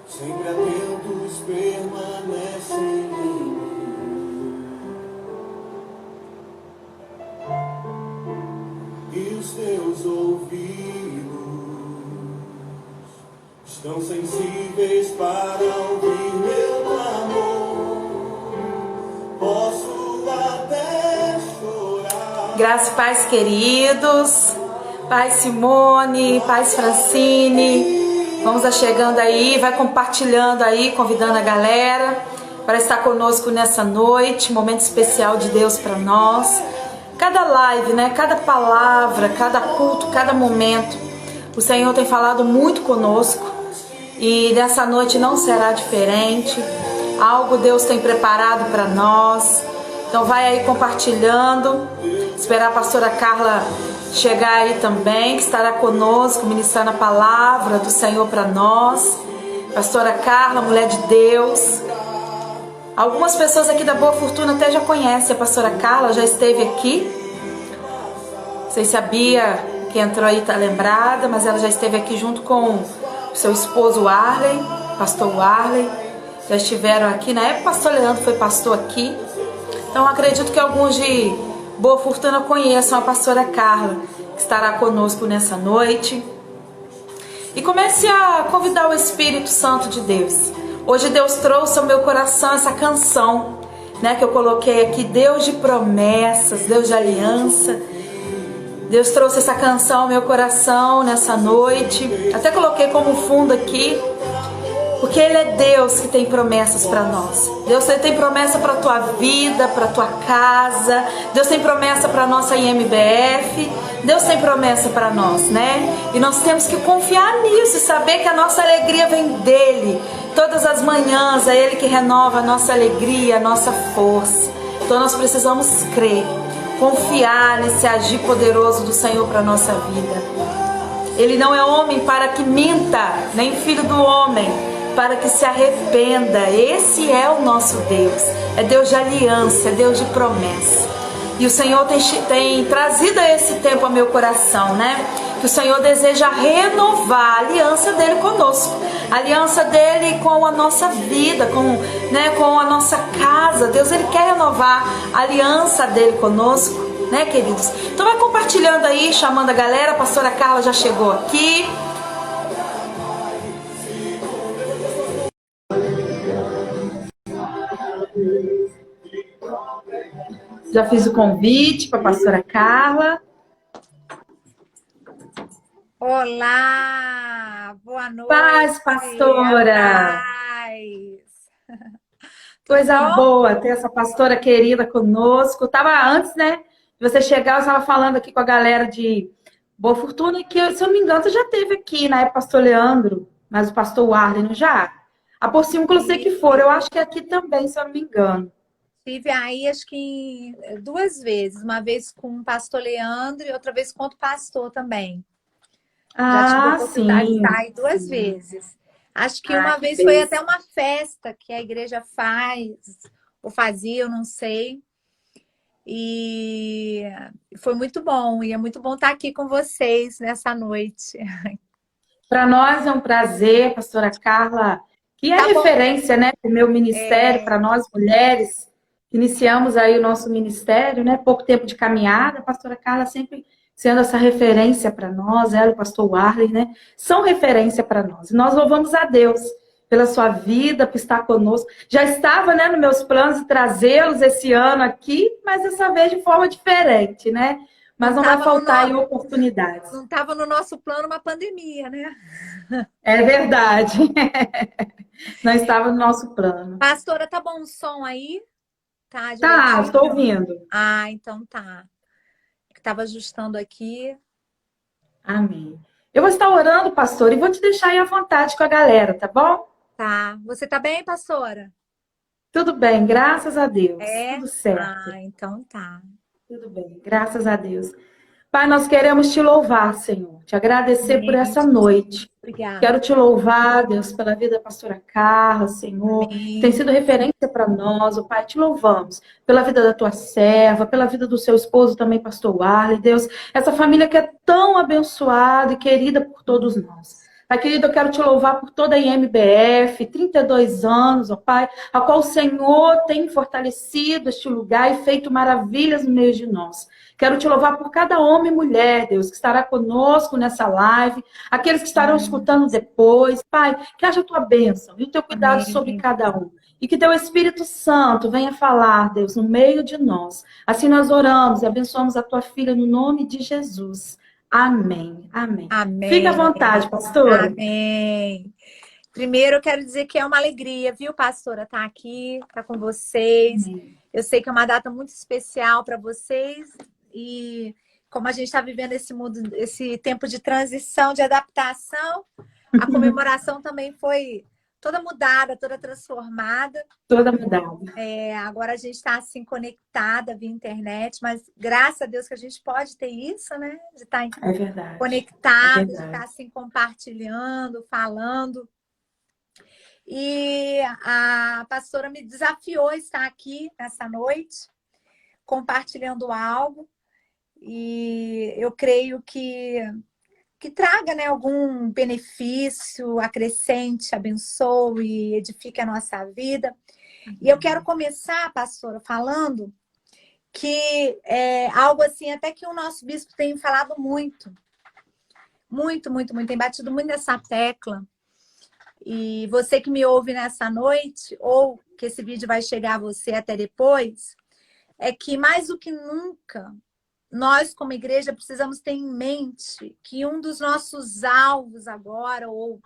sempre atentos permanecem em mim, e os teus ouvidos estão sensíveis para ouvir meu clamor. Posso até chorar. Graça e paz, queridos. Paz Simone, paz Francine. Vamos chegando aí, vai compartilhando aí, convidando a galera para estar conosco nessa noite, momento especial de Deus para nós. Cada live, né? Cada palavra, cada culto, cada momento, o Senhor tem falado muito conosco e nessa noite não será diferente. Algo Deus tem preparado para nós. Então vai aí compartilhando. Esperar a pastora Carla chegar aí também, que estará conosco, ministrando a palavra do Senhor para nós. Pastora Carla, mulher de Deus. Algumas pessoas aqui da Boa Fortuna até já conhecem a pastora Carla, já esteve aqui. Não sei se a Bia, que entrou aí, está lembrada, mas ela já esteve aqui junto com o seu esposo Arley, pastor Arley. Já estiveram aqui, na época o pastor Leandro foi pastor aqui. Então acredito que alguns de Boa Fortuna conheçam a pastora Carla, que estará conosco nessa noite. E comece a convidar o Espírito Santo de Deus. Hoje Deus trouxe ao meu coração essa canção, né, que eu coloquei aqui, Deus de promessas, Deus de aliança. Deus trouxe essa canção ao meu coração nessa noite. Até coloquei como fundo aqui, porque Ele é Deus que tem promessas para nós. Deus tem promessa para a tua vida, para a tua casa. Deus tem promessa para a nossa IMBF. Deus tem promessa para nós, né? E nós temos que confiar nisso e saber que a nossa alegria vem dEle. Todas as manhãs é Ele que renova a nossa alegria, a nossa força. Então nós precisamos crer, confiar nesse agir poderoso do Senhor para a nossa vida. Ele não é homem para que minta, nem filho do homem para que se arrependa. Esse é o nosso Deus. É Deus de aliança, é Deus de promessa. E o Senhor tem trazido esse tempo ao meu coração, né? Que o Senhor deseja renovar a aliança dele conosco, a aliança dele com a nossa vida, com a nossa casa. Deus, ele quer renovar a aliança dele conosco, né, queridos? Então vai compartilhando aí, chamando a galera. A pastora Carla já chegou aqui. Já fiz o convite para a pastora Carla. Olá, boa noite. Paz, pastora. Paz. Coisa boa ter essa pastora querida conosco. Tava antes, né, de você chegar, eu estava falando aqui com a galera de Boa Fortuna, que, se eu não me engano, você já teve aqui, né, pastor Leandro, mas o pastor Arley não já? A Porciúncula eu sei que for, eu acho que é aqui também, se eu não me engano. Estive aí, acho que 2 vezes. Uma vez com o pastor Leandro e outra vez com outro pastor também. Já tive a oportunidade de estar aí 2 vezes. Acho que uma vez foi até uma festa que a igreja faz, ou fazia, eu não sei. E foi muito bom. E é muito bom estar aqui com vocês nessa noite. Para nós é um prazer, pastora Carla, que é referência, né, para o meu ministério, para nós mulheres. Iniciamos aí o nosso ministério, né? Pouco tempo de caminhada, a pastora Carla sempre sendo essa referência para nós, ela e o pastor Arley, né? São referência para nós. E nós louvamos a Deus pela sua vida, por estar conosco. Já estava, né, nos meus planos de trazê-los esse ano aqui, mas dessa vez de forma diferente, né? Mas não vai faltar aí oportunidades. Não estava no nosso plano uma pandemia, né? É verdade. Não estava no nosso plano. Pastora, tá bom o som aí? Tá, estou ouvindo. Ah, então tá. Estava ajustando aqui. Amém. Eu vou estar orando, pastor, e vou te deixar aí à vontade com a galera, tá bom? Tá. Você tá bem, pastora? Tudo bem, graças a Deus. É? Tudo certo. Ah, então tá. Tudo bem, graças a Deus. Pai, nós queremos te louvar, Senhor. Te agradecer por essa noite. Obrigada. Quero te louvar, Deus, pela vida da pastora Carla, Senhor. Amém. Tem sido referência para nós, oh, Pai. Te louvamos pela vida da tua serva, pela vida do seu esposo também, pastor Arley. Deus, essa família que é tão abençoada e querida por todos nós. Pai querido, eu quero te louvar por toda a IMBF, 32 anos, ó Pai, a qual o Senhor tem fortalecido este lugar e feito maravilhas no meio de nós. Quero te louvar por cada homem e mulher, Deus, que estará conosco nessa live, aqueles que estarão escutando depois. Pai, que haja a tua bênção e o teu cuidado sobre Amém. cada um. E que teu Espírito Santo venha falar, Deus, no meio de nós. Assim nós oramos e abençoamos a tua filha no nome de Jesus. Amém. Amém. Fique à Amém. vontade, pastora. Amém. Primeiro, eu quero dizer que é uma alegria, viu, pastora, estar aqui, estar com vocês. Eu sei que é uma data muito especial para vocês e como a gente está vivendo esse mundo, esse tempo de transição, de adaptação, a comemoração também foi toda mudada, toda transformada. Toda mudada. Agora a gente está assim conectada via internet, mas graças a Deus que a gente pode ter isso, né? De estar conectada, de estar assim compartilhando, falando. E a pastora me desafiou a estar aqui nessa noite, compartilhando algo. E eu creio que traga, né, algum benefício, acrescente, abençoe, edifique a nossa vida. E eu quero começar, pastora, falando que é algo assim, até que o nosso bispo tem falado muito. Muito, muito, muito. Tem batido muito nessa tecla. E você que me ouve nessa noite, ou que esse vídeo vai chegar a você até depois, é que mais do que nunca, nós como igreja precisamos ter em mente que um dos nossos alvos agora, ou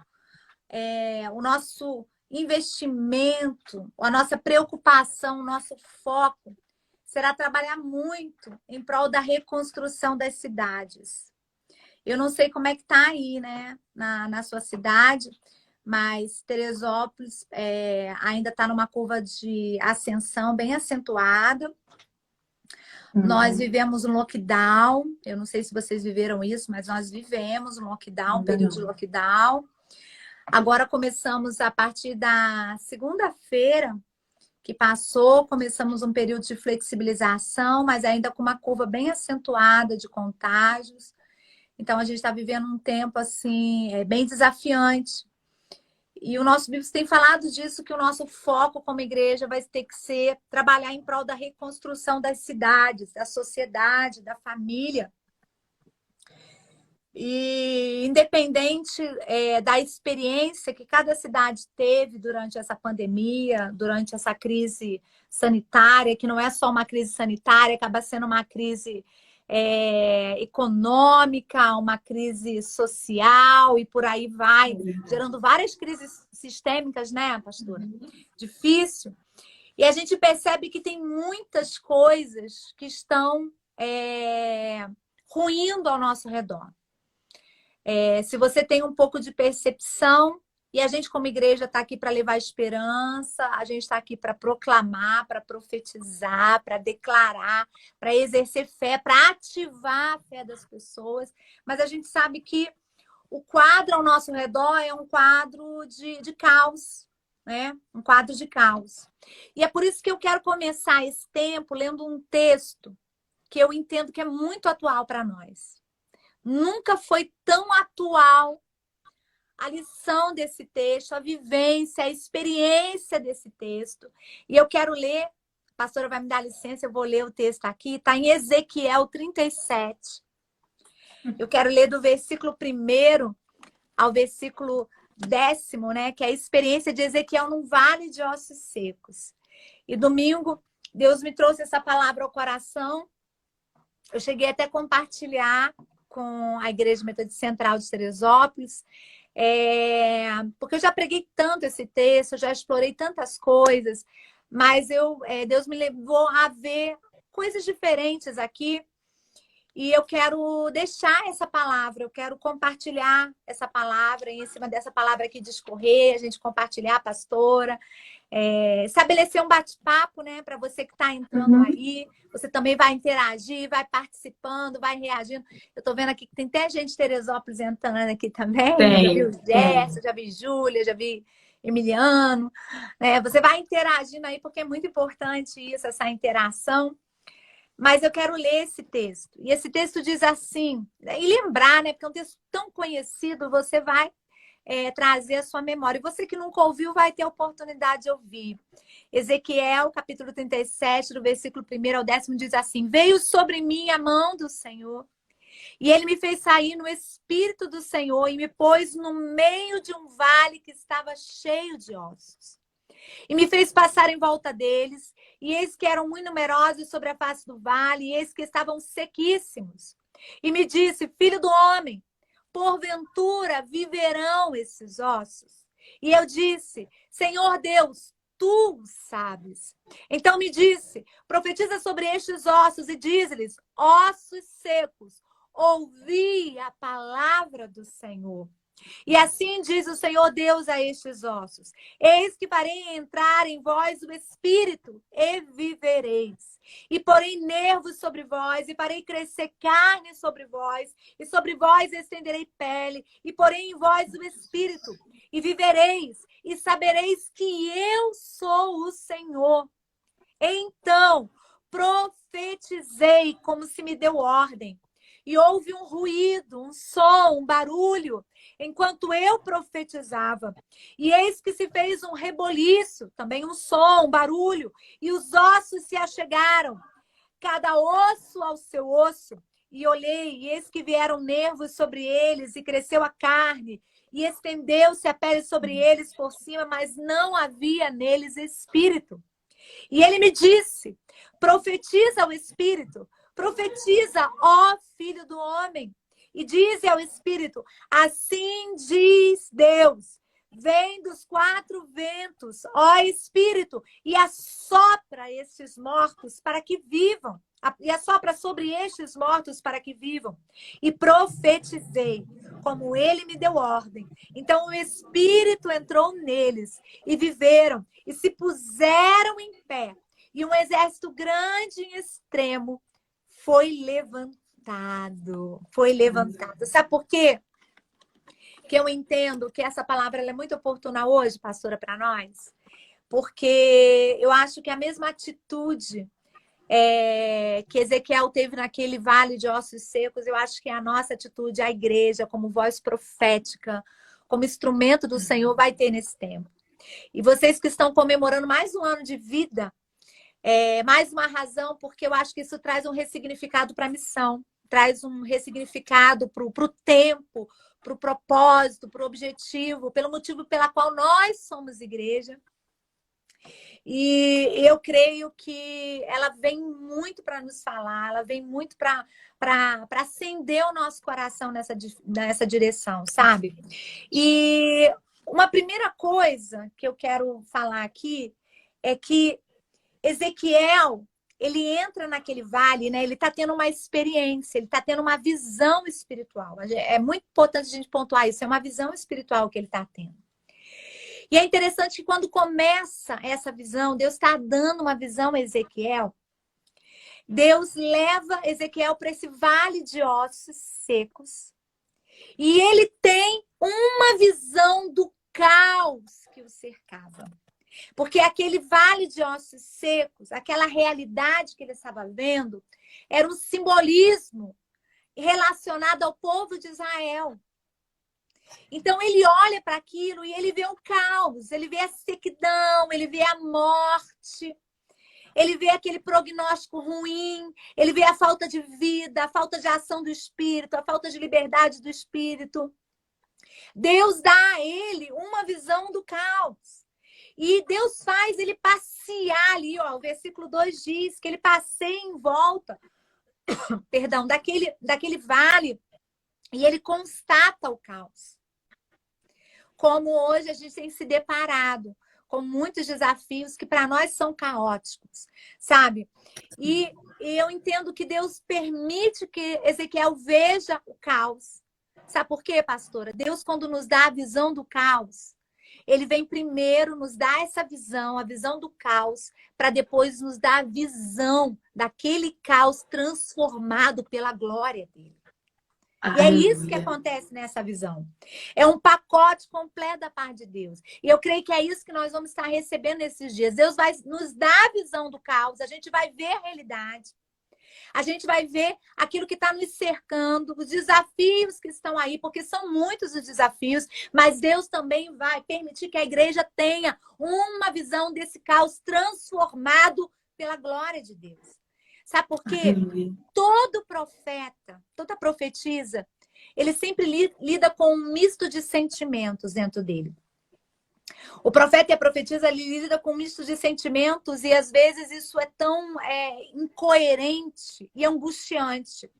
o nosso investimento, a nossa preocupação, o nosso foco, será trabalhar muito em prol da reconstrução das cidades. Eu não sei como é que está aí, né, na sua cidade, mas Teresópolis ainda está numa curva de ascensão bem acentuada. Nós vivemos um lockdown, eu não sei se vocês viveram isso, mas nós vivemos um lockdown, um período de lockdown. Agora começamos a partir da segunda-feira que passou, começamos um período de flexibilização, mas ainda com uma curva bem acentuada de contágios. Então a gente está vivendo um tempo assim, bem desafiante. E o nosso bispo tem falado disso, que o nosso foco como igreja vai ter que ser trabalhar em prol da reconstrução das cidades, da sociedade, da família. E independente da experiência que cada cidade teve durante essa pandemia, durante essa crise sanitária, que não é só uma crise sanitária, acaba sendo uma crise econômica, uma crise social e por aí vai, gerando várias crises sistêmicas, né, pastora? Difícil. E a gente percebe que tem muitas coisas que estão ruindo ao nosso redor. Se você tem um pouco de percepção, e a gente como igreja está aqui para levar esperança, a gente está aqui para proclamar, para profetizar, para declarar, para exercer fé, para ativar a fé das pessoas, mas a gente sabe que o quadro ao nosso redor é um quadro de caos, né? Um quadro de caos. E é por isso que eu quero começar esse tempo lendo um texto que eu entendo que é muito atual para nós. Nunca foi tão atual a lição desse texto, a vivência, a experiência desse texto. E eu quero ler, a pastora vai me dar licença, eu vou ler o texto aqui, está em Ezequiel 37. Eu quero ler do versículo 1 ao versículo 10º, né? Que é a experiência de Ezequiel num vale de ossos secos. E domingo, Deus me trouxe essa palavra ao coração. Eu cheguei até a compartilhar com a Igreja Metodista Central de Teresópolis, porque eu já preguei tanto esse texto, eu já explorei tantas coisas, mas Deus me levou a ver coisas diferentes aqui, e eu quero deixar essa palavra, eu quero compartilhar essa palavra, e em cima dessa palavra aqui discorrer, a gente compartilhar, pastora, estabelecer um bate-papo, né, para você que está entrando aí. Você também vai interagir, vai participando, vai reagindo. Eu estou vendo aqui que tem até gente de Teresópolis entrando aqui também. Já vi o Gerson, já vi Júlia, já vi Emiliano. Você vai interagindo aí, porque é muito importante isso, essa interação. Mas eu quero ler esse texto. E esse texto diz assim, e lembrar, né, porque é um texto tão conhecido, você vai trazer a sua memória. E você que nunca ouviu vai ter a oportunidade de ouvir. Ezequiel, capítulo 37, do versículo 1 ao 10, diz assim: Veio sobre mim a mão do Senhor, e ele me fez sair no espírito do Senhor e me pôs no meio de um vale que estava cheio de ossos. E me fez passar em volta deles, e eis que eram muito numerosos sobre a face do vale, e eis que estavam sequíssimos. E me disse: Filho do homem, porventura viverão esses ossos? E eu disse: Senhor Deus, tu sabes. Então me disse: profetiza sobre estes ossos e diz-lhes: ossos secos, ouvi a palavra do Senhor. E assim diz o Senhor Deus a estes ossos: eis que farei entrar em vós o espírito, e vivereis. E porei nervos sobre vós, e farei crescer carne sobre vós, e sobre vós estenderei pele, e porei em vós o espírito, e vivereis, e sabereis que eu sou o Senhor. Então profetizei como se me deu ordem. E houve um ruído, um som, um barulho, enquanto eu profetizava. E eis que se fez um reboliço, também um som, um barulho, e os ossos se achegaram, cada osso ao seu osso. E olhei, e eis que vieram nervos sobre eles, e cresceu a carne, e estendeu-se a pele sobre eles por cima, mas não havia neles espírito. E ele me disse: profetiza ao espírito, profetiza, ó filho do homem, e dize ao espírito: assim diz Deus, vem dos quatro ventos, ó espírito, e assopra estes mortos para que vivam. E assopra sobre estes mortos para que vivam. E profetizei, como ele me deu ordem. Então o Espírito entrou neles, e viveram, e se puseram em pé. E um exército grande e extremo foi levantado. Foi levantado. Sabe por quê? Que eu entendo que essa palavra ela é muito oportuna hoje, pastora, para nós. Porque eu acho que a mesma atitude que Ezequiel teve naquele vale de ossos secos, eu acho que a nossa atitude, a igreja, como voz profética, como instrumento do Senhor, vai ter nesse tempo. E vocês que estão comemorando mais um ano de vida, mais uma razão, porque eu acho que isso traz um ressignificado para a missão, traz um ressignificado para o tempo, para o propósito, para o objetivo, pelo motivo pela qual nós somos igreja. E eu creio que ela vem muito para nos falar, ela vem muito para acender o nosso coração nessa direção, sabe? E uma primeira coisa que eu quero falar aqui é que Ezequiel, ele entra naquele vale, né? Ele está tendo uma experiência, ele está tendo uma visão espiritual. É muito importante a gente pontuar isso, é uma visão espiritual que ele está tendo. E é interessante que quando começa essa visão, Deus está dando uma visão a Ezequiel. Deus leva Ezequiel para esse vale de ossos secos. E ele tem uma visão do caos que o cercava. Porque aquele vale de ossos secos, aquela realidade que ele estava vendo, era um simbolismo relacionado ao povo de Israel. Então ele olha para aquilo e ele vê o caos, ele vê a sequidão, ele vê a morte, ele vê aquele prognóstico ruim, ele vê a falta de vida, a falta de ação do Espírito, a falta de liberdade do Espírito. Deus dá a ele uma visão do caos. E Deus faz ele passear ali, ó, o versículo 2 diz que ele passeia em volta, perdão, daquele vale, e ele constata o caos. Como hoje a gente tem se deparado com muitos desafios que para nós são caóticos, sabe? E eu entendo que Deus permite que Ezequiel veja o caos. Sabe por quê, pastora? Deus, quando nos dá a visão do caos, ele vem primeiro nos dar essa visão, a visão do caos, para depois nos dar a visão daquele caos transformado pela glória dele. E é isso que acontece nessa visão. É um pacote completo da parte de Deus. E eu creio que é isso que nós vamos estar recebendo nesses dias. Deus vai nos dar a visão do caos, a gente vai ver a realidade. A gente vai ver aquilo que está nos cercando, os desafios que estão aí, porque são muitos os desafios, mas Deus também vai permitir que a igreja tenha uma visão desse caos transformado pela glória de Deus. Sabe por quê? Todo profeta, toda profetisa, ele sempre lida com um misto de sentimentos dentro dele. O profeta e a profetisa lida com um misto de sentimentos e às vezes isso é tão incoerente e angustiante.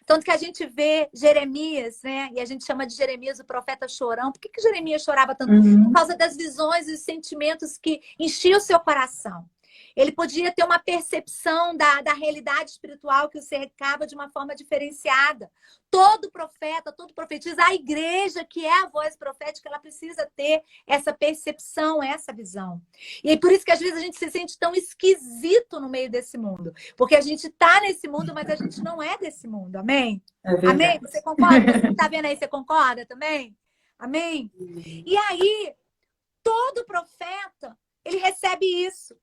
Tanto que a gente vê Jeremias, né? E a gente chama de Jeremias o profeta chorão. Por que Jeremias chorava tanto? Por causa das visões e sentimentos que enchiam o seu coração. Ele podia ter uma percepção da realidade espiritual que o cercava de uma forma diferenciada. Todo profeta, todo profetisa, a igreja, que é a voz profética, ela precisa ter essa percepção, essa visão. E é por isso que às vezes a gente se sente tão esquisito no meio desse mundo. Porque a gente está nesse mundo, mas a gente não é desse mundo. Amém? Amém? Você concorda? Você está vendo aí, você concorda também? Amém? E aí, todo profeta, ele recebe isso.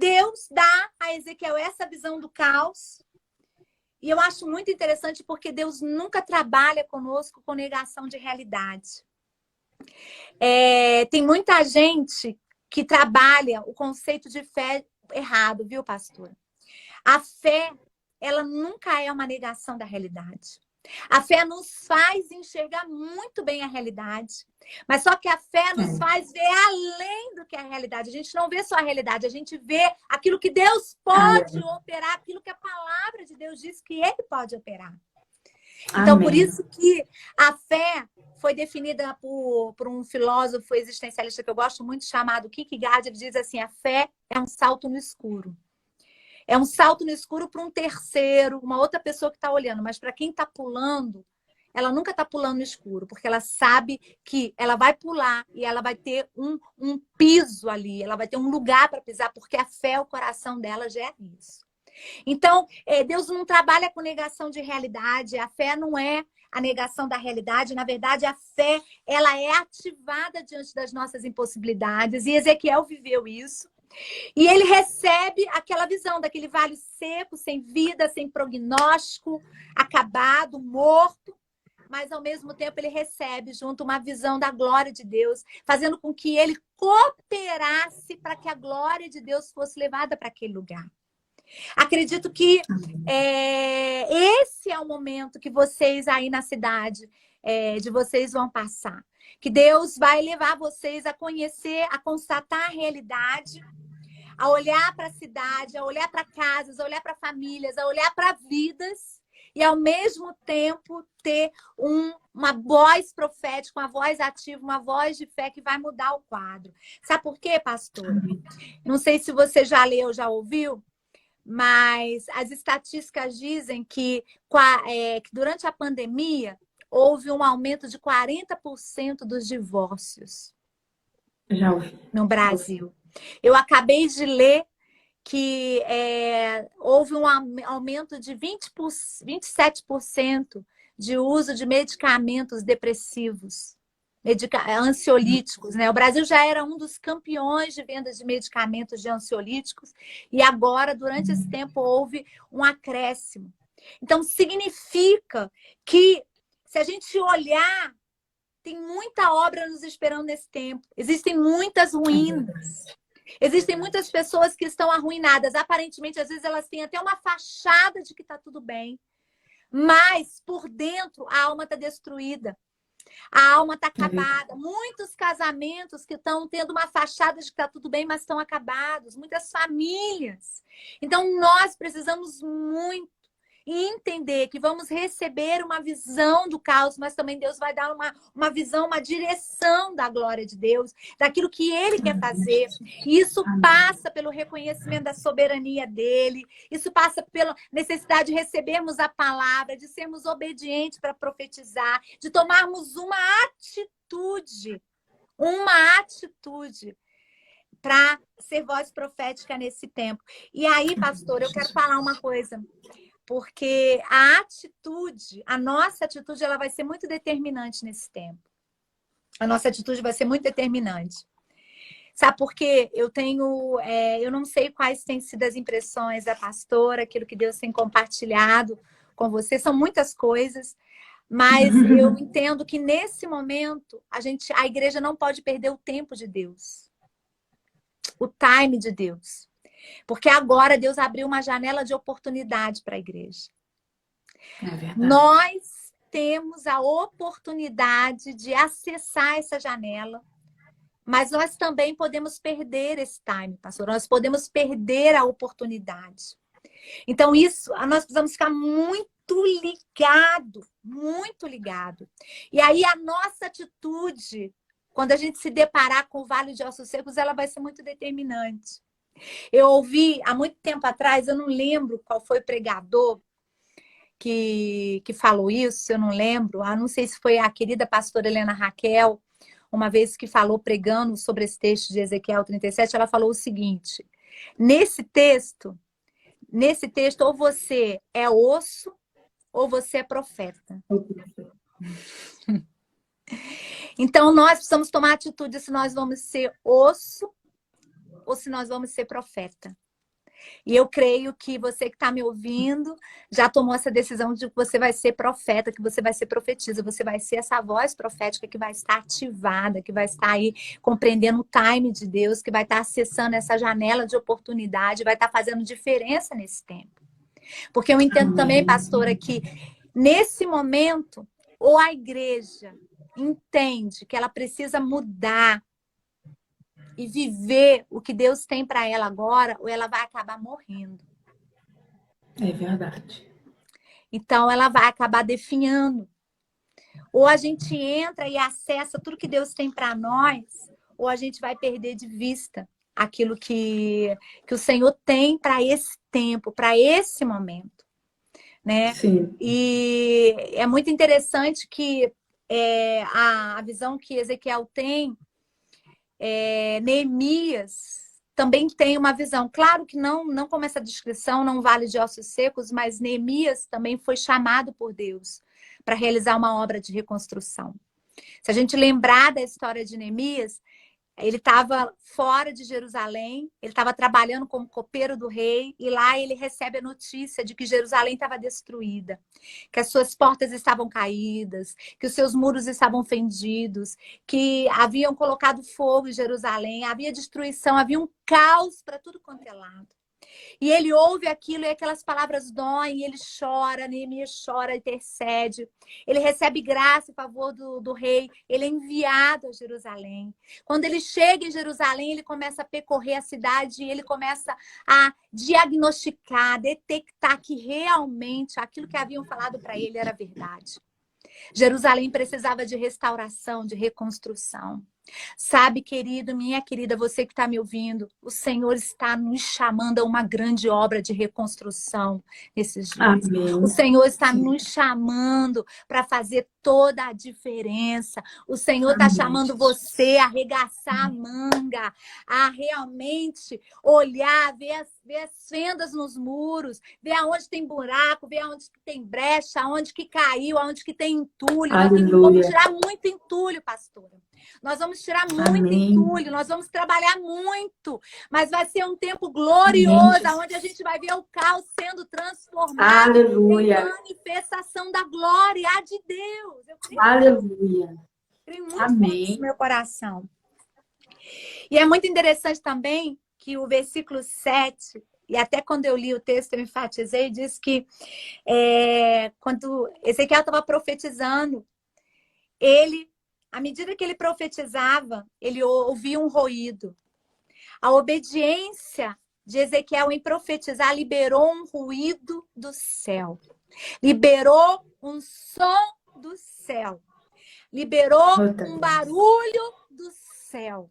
Deus dá a Ezequiel essa visão do caos. E eu acho muito interessante porque Deus nunca trabalha conosco com negação de realidade. Tem muita gente que trabalha o conceito de fé errado, viu, pastora? A fé, ela nunca é uma negação da realidade. A fé nos faz enxergar muito bem a realidade, mas só que a fé nos faz ver além do que é a realidade. A gente não vê só a realidade, a gente vê aquilo que Deus pode operar, aquilo que a palavra de Deus diz que Ele pode operar. Então, por isso que a fé foi definida por um filósofo existencialista que eu gosto muito, chamado Kierkegaard. Ele diz assim, a fé é um salto no escuro. É um salto no escuro para um terceiro, uma outra pessoa que está olhando. Mas para quem está pulando, ela nunca está pulando no escuro, porque ela sabe que ela vai pular e ela vai ter um piso ali, ela vai ter um lugar para pisar, porque a fé, o coração dela já é isso. Então, Deus não trabalha com negação de realidade, a fé não é a negação da realidade, na verdade, a fé, ela é ativada diante das nossas impossibilidades, e Ezequiel viveu isso. E ele recebe aquela visão daquele vale seco, sem vida, sem prognóstico, acabado, morto. Mas, ao mesmo tempo, ele recebe junto uma visão da glória de Deus, fazendo com que ele cooperasse para que a glória de Deus fosse levada para aquele lugar. Acredito que esse é o momento que vocês aí na cidade de vocês vão passar. Que Deus vai levar vocês a conhecer, a constatar a realidade, a olhar para a cidade, a olhar para casas, a olhar para famílias, a olhar para vidas e, ao mesmo tempo, ter uma voz profética, uma voz ativa, uma voz de fé que vai mudar o quadro. Sabe por quê, pastora? Não sei se você já leu, já ouviu, mas as estatísticas dizem que durante a pandemia houve um aumento de 40% dos divórcios no Brasil. Eu acabei de ler que houve um aumento de 27% de uso de medicamentos depressivos, ansiolíticos, né? O Brasil já era um dos campeões de vendas de medicamentos de ansiolíticos e agora, durante esse tempo, houve um acréscimo. Então, significa que, se a gente olhar, tem muita obra nos esperando nesse tempo. Existem muitas ruínas. Existem muitas pessoas que estão arruinadas. Aparentemente, às vezes, elas têm até uma fachada de que está tudo bem. Mas, por dentro, a alma está destruída. A alma está acabada. Muitos casamentos que estão tendo uma fachada de que está tudo bem, mas estão acabados. Muitas famílias. Então, nós precisamos muito entender que vamos receber uma visão do caos, mas também Deus vai dar uma visão, uma direção da glória de Deus, daquilo que Ele quer fazer. E isso passa pelo reconhecimento da soberania dEle, isso passa pela necessidade de recebermos a palavra, de sermos obedientes para profetizar, de tomarmos uma atitude para ser voz profética nesse tempo. E aí, pastor, eu quero falar uma coisa. Porque a nossa atitude, ela vai ser muito determinante nesse tempo. A nossa atitude vai ser muito determinante. Sabe por quê? Eu não sei quais têm sido as impressões da pastora, aquilo que Deus tem compartilhado com você, são muitas coisas, mas eu entendo que nesse momento a igreja não pode perder o tempo de Deus, o time de Deus, porque agora Deus abriu uma janela de oportunidade para a igreja. É verdade. Nós temos a oportunidade de acessar essa janela, mas nós também podemos perder esse time, pastor. Nós podemos perder a oportunidade. Então, nós precisamos ficar muito ligado. E aí, a nossa atitude, quando a gente se deparar com o Vale de Ossos Secos, ela vai ser muito determinante. Eu ouvi, há muito tempo atrás, eu não lembro qual foi o pregador que falou isso, eu não lembro. Não sei se foi a querida pastora Helena Raquel, uma vez que falou pregando sobre esse texto de Ezequiel 37, ela falou o seguinte: nesse texto, ou você é osso, ou você é profeta. Então, nós precisamos tomar atitude se nós vamos ser osso ou se nós vamos ser profeta. E eu creio que você que está me ouvindo já tomou essa decisão de que você vai ser profeta, que você vai ser profetisa, você vai ser essa voz profética que vai estar ativada, que vai estar aí compreendendo o time de Deus, que vai estar acessando essa janela de oportunidade, vai estar fazendo diferença nesse tempo. Porque eu entendo também, pastora, que nesse momento, ou a igreja entende que ela precisa mudar e viver o que Deus tem para ela agora, ou ela vai acabar morrendo. É verdade. Então, ela vai acabar definhando. Ou a gente entra e acessa tudo que Deus tem para nós, ou a gente vai perder de vista aquilo que o Senhor tem para esse tempo, para esse momento. Né? Sim. E é muito interessante que a visão que Ezequiel tem, Neemias também tem uma visão. Claro que não como essa descrição, não vale de ossos secos, mas Neemias também foi chamado por Deus para realizar uma obra de reconstrução. Se a gente lembrar da história de Neemias, ele estava fora de Jerusalém, ele estava trabalhando como copeiro do rei, e lá ele recebe a notícia de que Jerusalém estava destruída, que as suas portas estavam caídas, que os seus muros estavam fendidos, que haviam colocado fogo em Jerusalém, havia destruição, havia um caos para tudo quanto é lado. E ele ouve aquilo e aquelas palavras doem, e ele chora, Neemias chora, intercede. Ele recebe graça e favor do rei, ele é enviado a Jerusalém. Quando ele chega em Jerusalém, ele começa a percorrer a cidade e ele começa a diagnosticar, detectar que realmente aquilo que haviam falado para ele era verdade. Jerusalém precisava de restauração, de reconstrução. Sabe, querido, minha querida, você que está me ouvindo, o Senhor está nos chamando a uma grande obra de reconstrução nesses dias. Amém. O Senhor está nos chamando para fazer toda a diferença. O Senhor está chamando você a arregaçar a manga, a realmente olhar, ver as fendas nos muros, ver aonde tem buraco, ver aonde que tem brecha, aonde que caiu, aonde que tem entulho. Aleluia. Nós vamos tirar muito entulho, pastora. Nós vamos tirar muito Amém. entulho, nós vamos trabalhar muito, mas vai ser um tempo glorioso, Amém. onde a gente vai ver o caos sendo transformado Aleluia. em manifestação da glória de Deus. Eu creio, Aleluia. creio muito Amém. nisso no meu coração. E é muito interessante também que o versículo 7, e até quando eu li o texto eu enfatizei, diz que quando Ezequiel estava profetizando, à medida que ele profetizava, ele ouvia um ruído. A obediência de Ezequiel em profetizar liberou um ruído do céu. Liberou um som do céu. Liberou um barulho do céu.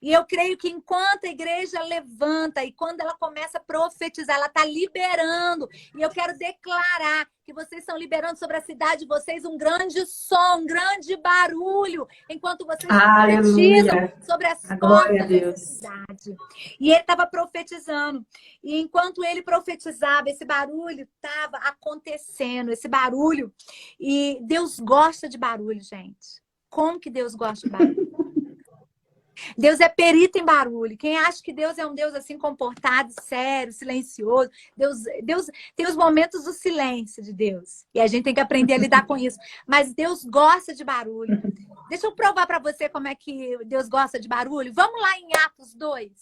E eu creio que enquanto a igreja levanta e quando ela começa a profetizar, ela está liberando. E eu quero declarar que vocês estão liberando sobre a cidade de vocês um grande som, um grande barulho, enquanto vocês profetizam sobre as portas dessa cidade. E ele estava profetizando. E enquanto ele profetizava, esse barulho estava acontecendo, esse barulho. E Deus gosta de barulho, gente. Como que Deus gosta de barulho? Deus é perito em barulho. Quem acha que Deus é um Deus assim comportado, sério, silencioso, Deus tem os momentos do silêncio de Deus. E a gente tem que aprender a lidar com isso. Mas Deus gosta de barulho. Deixa eu provar para você como é que Deus gosta de barulho. Vamos lá em Atos 2.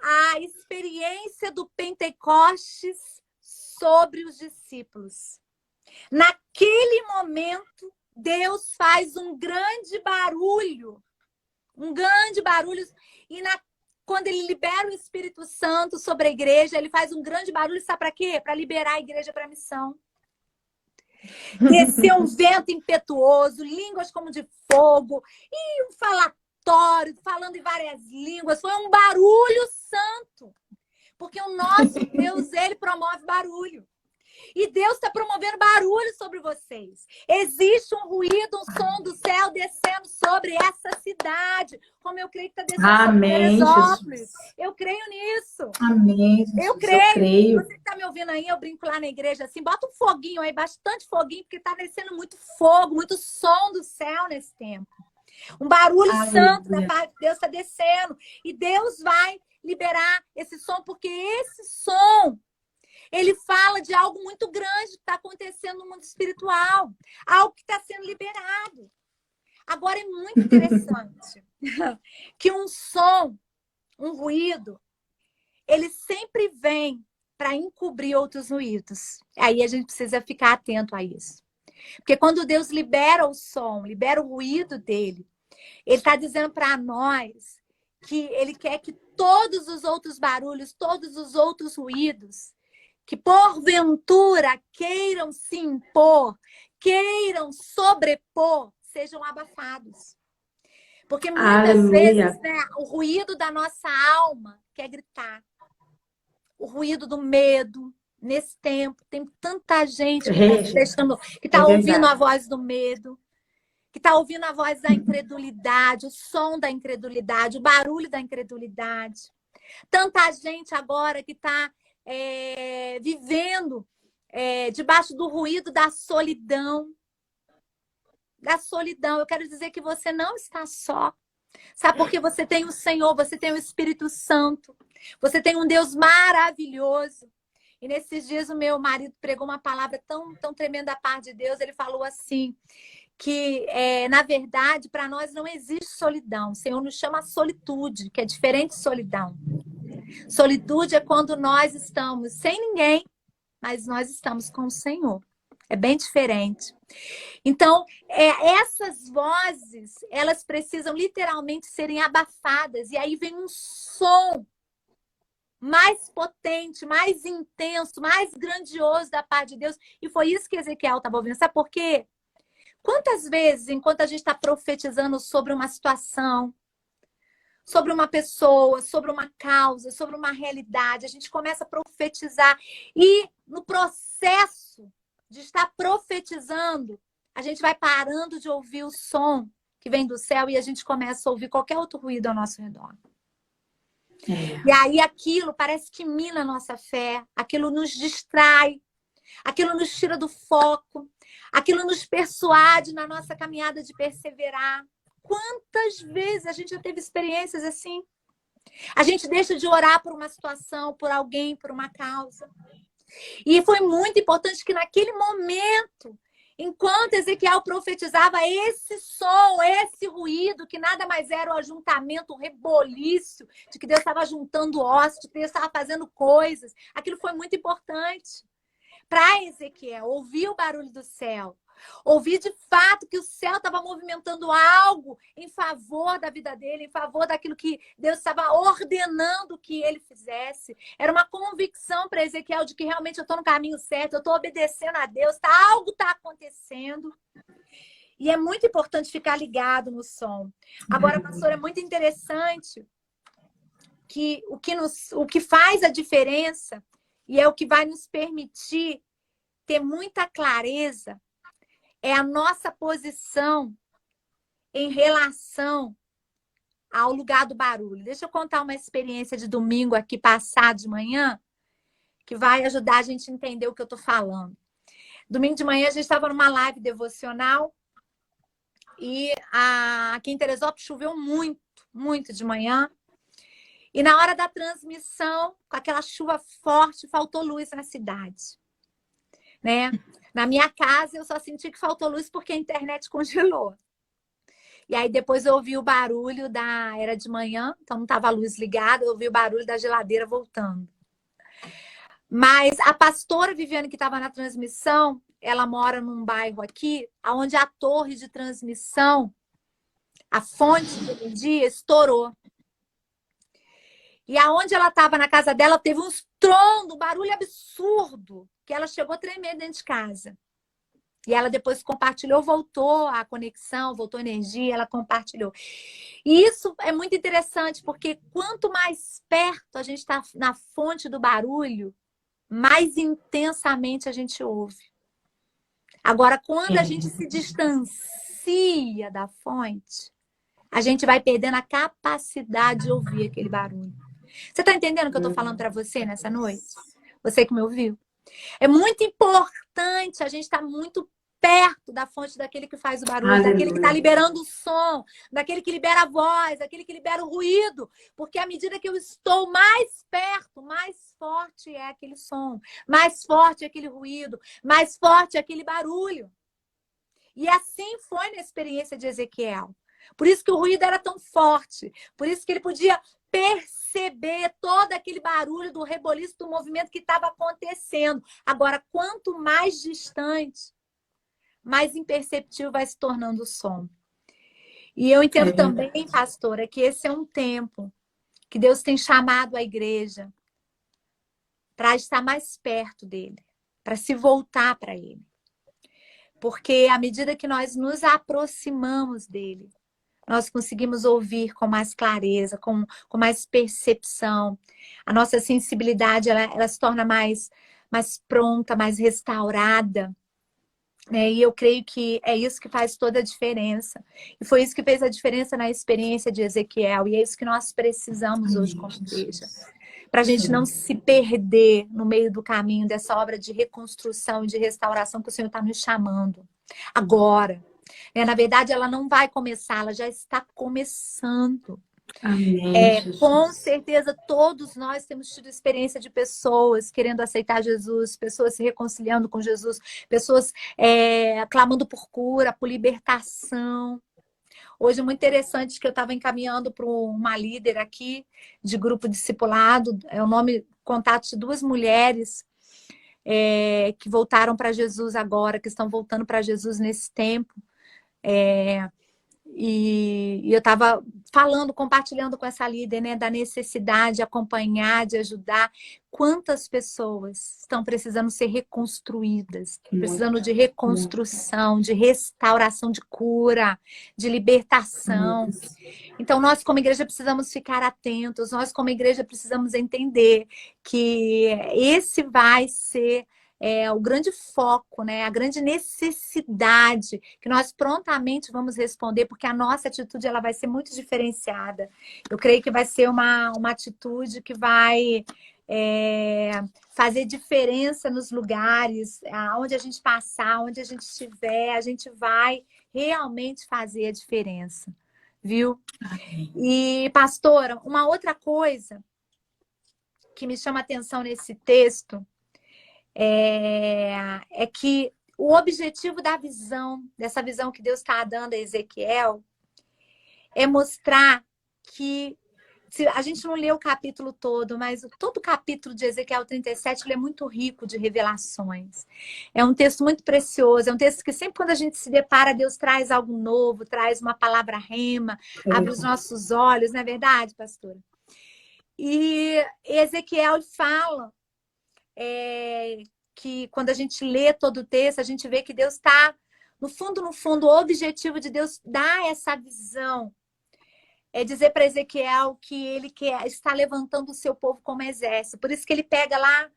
A experiência do Pentecostes sobre os discípulos. Naquele momento, Deus faz um grande barulho. Um grande barulho. E quando ele libera o Espírito Santo sobre a igreja, ele faz um grande barulho, sabe para quê? Para liberar a igreja para a missão. Desceu um vento impetuoso, línguas como de fogo, e um falatório, falando em várias línguas. Foi um barulho santo. Porque o nosso Deus, ele promove barulho. E Deus está promovendo barulho sobre vocês. Existe um ruído, um som do céu descendo sobre essa cidade. Como eu creio que está descendo sobre Teresópolis. Jesus. Eu creio nisso. Amém, Jesus. Eu creio. Você que está me ouvindo aí, eu brinco lá na igreja assim, bota um foguinho aí, bastante foguinho, porque está descendo muito fogo, muito som do céu nesse tempo. Um barulho santo da parte de Deus está descendo. E Deus vai liberar esse som, porque esse som, ele fala de algo muito grande que está acontecendo no mundo espiritual. Algo que está sendo liberado. Agora, é muito interessante que um som, um ruído, ele sempre vem para encobrir outros ruídos. Aí a gente precisa ficar atento a isso. Porque quando Deus libera o som, libera o ruído dele, ele está dizendo para nós que ele quer que todos os outros barulhos, todos os outros ruídos, que porventura queiram se impor, queiram sobrepor, sejam abafados. Porque muitas vezes, né, o ruído da nossa alma quer gritar. O ruído do medo. Nesse tempo, tem tanta gente que está ouvindo a voz do medo, que está ouvindo a voz da incredulidade, o som da incredulidade, o barulho da incredulidade. Tanta gente agora que está vivendo debaixo do ruído da solidão. Da solidão. Eu quero dizer que você não está só. Sabe por que você tem o Senhor, você tem o Espírito Santo. Você tem um Deus maravilhoso. E nesses dias o meu marido pregou uma palavra tão, tão tremenda da parte de Deus. Ele falou assim, que na verdade para nós não existe solidão. O Senhor nos chama a solitude, que é diferente de solidão. Solitude é quando nós estamos sem ninguém, mas nós estamos com o Senhor. É bem diferente. Então, essas vozes, elas precisam literalmente serem abafadas. E aí vem um som mais potente, mais intenso, mais grandioso da parte de Deus. E foi isso que Ezequiel estava ouvindo. Sabe por quê? Quantas vezes, enquanto a gente está profetizando sobre uma situação, sobre uma pessoa, sobre uma causa, sobre uma realidade, a gente começa a profetizar e no processo de estar profetizando, a gente vai parando de ouvir o som que vem do céu e a gente começa a ouvir qualquer outro ruído ao nosso redor. E aí aquilo parece que mina a nossa fé, aquilo nos distrai, aquilo nos tira do foco, aquilo nos persuade na nossa caminhada de perseverar. Quantas vezes a gente já teve experiências assim? A gente deixa de orar por uma situação, por alguém, por uma causa. E foi muito importante que naquele momento, enquanto Ezequiel profetizava esse som, esse ruído, que nada mais era o ajuntamento, o reboliço, de que Deus estava juntando ossos, de que Deus estava fazendo coisas. Aquilo foi muito importante para Ezequiel, ouvir o barulho do céu. Ouvir de fato que o céu estava movimentando algo em favor da vida dele, em favor daquilo que Deus estava ordenando que ele fizesse. Era uma convicção para Ezequiel de que realmente eu estou no caminho certo, eu estou obedecendo a Deus, algo está acontecendo. E é muito importante ficar ligado no som. Agora, pastor, é muito interessante que o que faz a diferença e é o que vai nos permitir ter muita clareza é a nossa posição em relação ao lugar do barulho. Deixa eu contar uma experiência de domingo aqui passado de manhã, que vai ajudar a gente a entender o que eu estou falando. Domingo de manhã a gente estava numa live devocional E aqui em Teresópolis choveu muito, muito de manhã. E na hora da transmissão, com aquela chuva forte, faltou luz na cidade, né? Na minha casa, eu só senti que faltou luz porque a internet congelou. E aí depois eu ouvi o barulho Era de manhã, então não estava a luz ligada, eu ouvi o barulho da geladeira voltando. Mas a pastora Viviane, que estava na transmissão, ela mora num bairro aqui, onde a torre de transmissão, a fonte de energia, estourou. E aonde ela estava, na casa dela, teve um estrondo, um barulho absurdo, que ela chegou a tremer dentro de casa. E ela depois compartilhou, voltou a conexão, voltou a energia, ela compartilhou. E isso é muito interessante, porque quanto mais perto a gente está na fonte do barulho, mais intensamente a gente ouve. Agora, quando a gente se distancia da fonte, a gente vai perdendo a capacidade de ouvir aquele barulho. Você está entendendo o que eu estou falando para você nessa noite? Você que me ouviu? É muito importante a gente estar muito perto da fonte daquele que faz o barulho, daquele que está liberando o som, daquele que libera a voz, daquele que libera o ruído. Porque à medida que eu estou mais perto, mais forte é aquele som, mais forte é aquele ruído, mais forte é aquele barulho. E assim foi na experiência de Ezequiel. Por isso que o ruído era tão forte, por isso que ele podia perceber todo aquele barulho do reboliço do movimento que estava acontecendo. Agora, quanto mais distante, mais imperceptível vai se tornando o som. E eu entendo também, pastora, que esse é um tempo que Deus tem chamado a igreja para estar mais perto dele, para se voltar para ele. Porque à medida que nós nos aproximamos dele, nós conseguimos ouvir com mais clareza, com mais percepção. A nossa sensibilidade ela se torna mais pronta, mais restaurada. E eu creio que é isso que faz toda a diferença. E foi isso que fez a diferença na experiência de Ezequiel. E é isso que nós precisamos hoje como igreja. Para a gente não se perder no meio do caminho dessa obra de reconstrução e de restauração que o Senhor está nos chamando. Agora. Na verdade, ela não vai começar, ela já está começando. Amém, com certeza, todos nós temos tido experiência de pessoas querendo aceitar Jesus, pessoas se reconciliando com Jesus, pessoas clamando por cura, por libertação. Hoje é muito interessante que eu estava encaminhando para uma líder aqui de grupo discipulado, é o nome, contato de 2 mulheres que voltaram para Jesus agora, que estão voltando para Jesus nesse tempo. E eu estava falando, compartilhando com essa líder, né, da necessidade de acompanhar, de ajudar. Quantas pessoas estão precisando ser reconstruídas, precisando de reconstrução, de restauração, de cura, de libertação. Então, nós como igreja precisamos ficar atentos, nós como igreja precisamos entender que esse vai ser o grande foco, né? A grande necessidade que nós prontamente vamos responder, porque a nossa atitude ela vai ser muito diferenciada. Eu creio que vai ser uma atitude que vai fazer diferença nos lugares, aonde a gente passar, onde a gente estiver, a gente vai realmente fazer a diferença, viu? E, pastora, uma outra coisa que me chama a atenção nesse texto é que o objetivo da visão, dessa visão que Deus está dando a Ezequiel, é mostrar que, se a gente não lê o capítulo todo, mas todo o capítulo de Ezequiel 37 ele é muito rico de revelações. É um texto muito precioso, é um texto que sempre quando a gente se depara, Deus traz algo novo, traz uma palavra rema, abre os nossos olhos, não é verdade, pastora? E Ezequiel fala que quando a gente lê todo o texto, a gente vê que Deus está, no fundo, o objetivo de Deus dar essa visão é dizer para Ezequiel que ele está levantando o seu povo como exército. Por isso que ele pega lá,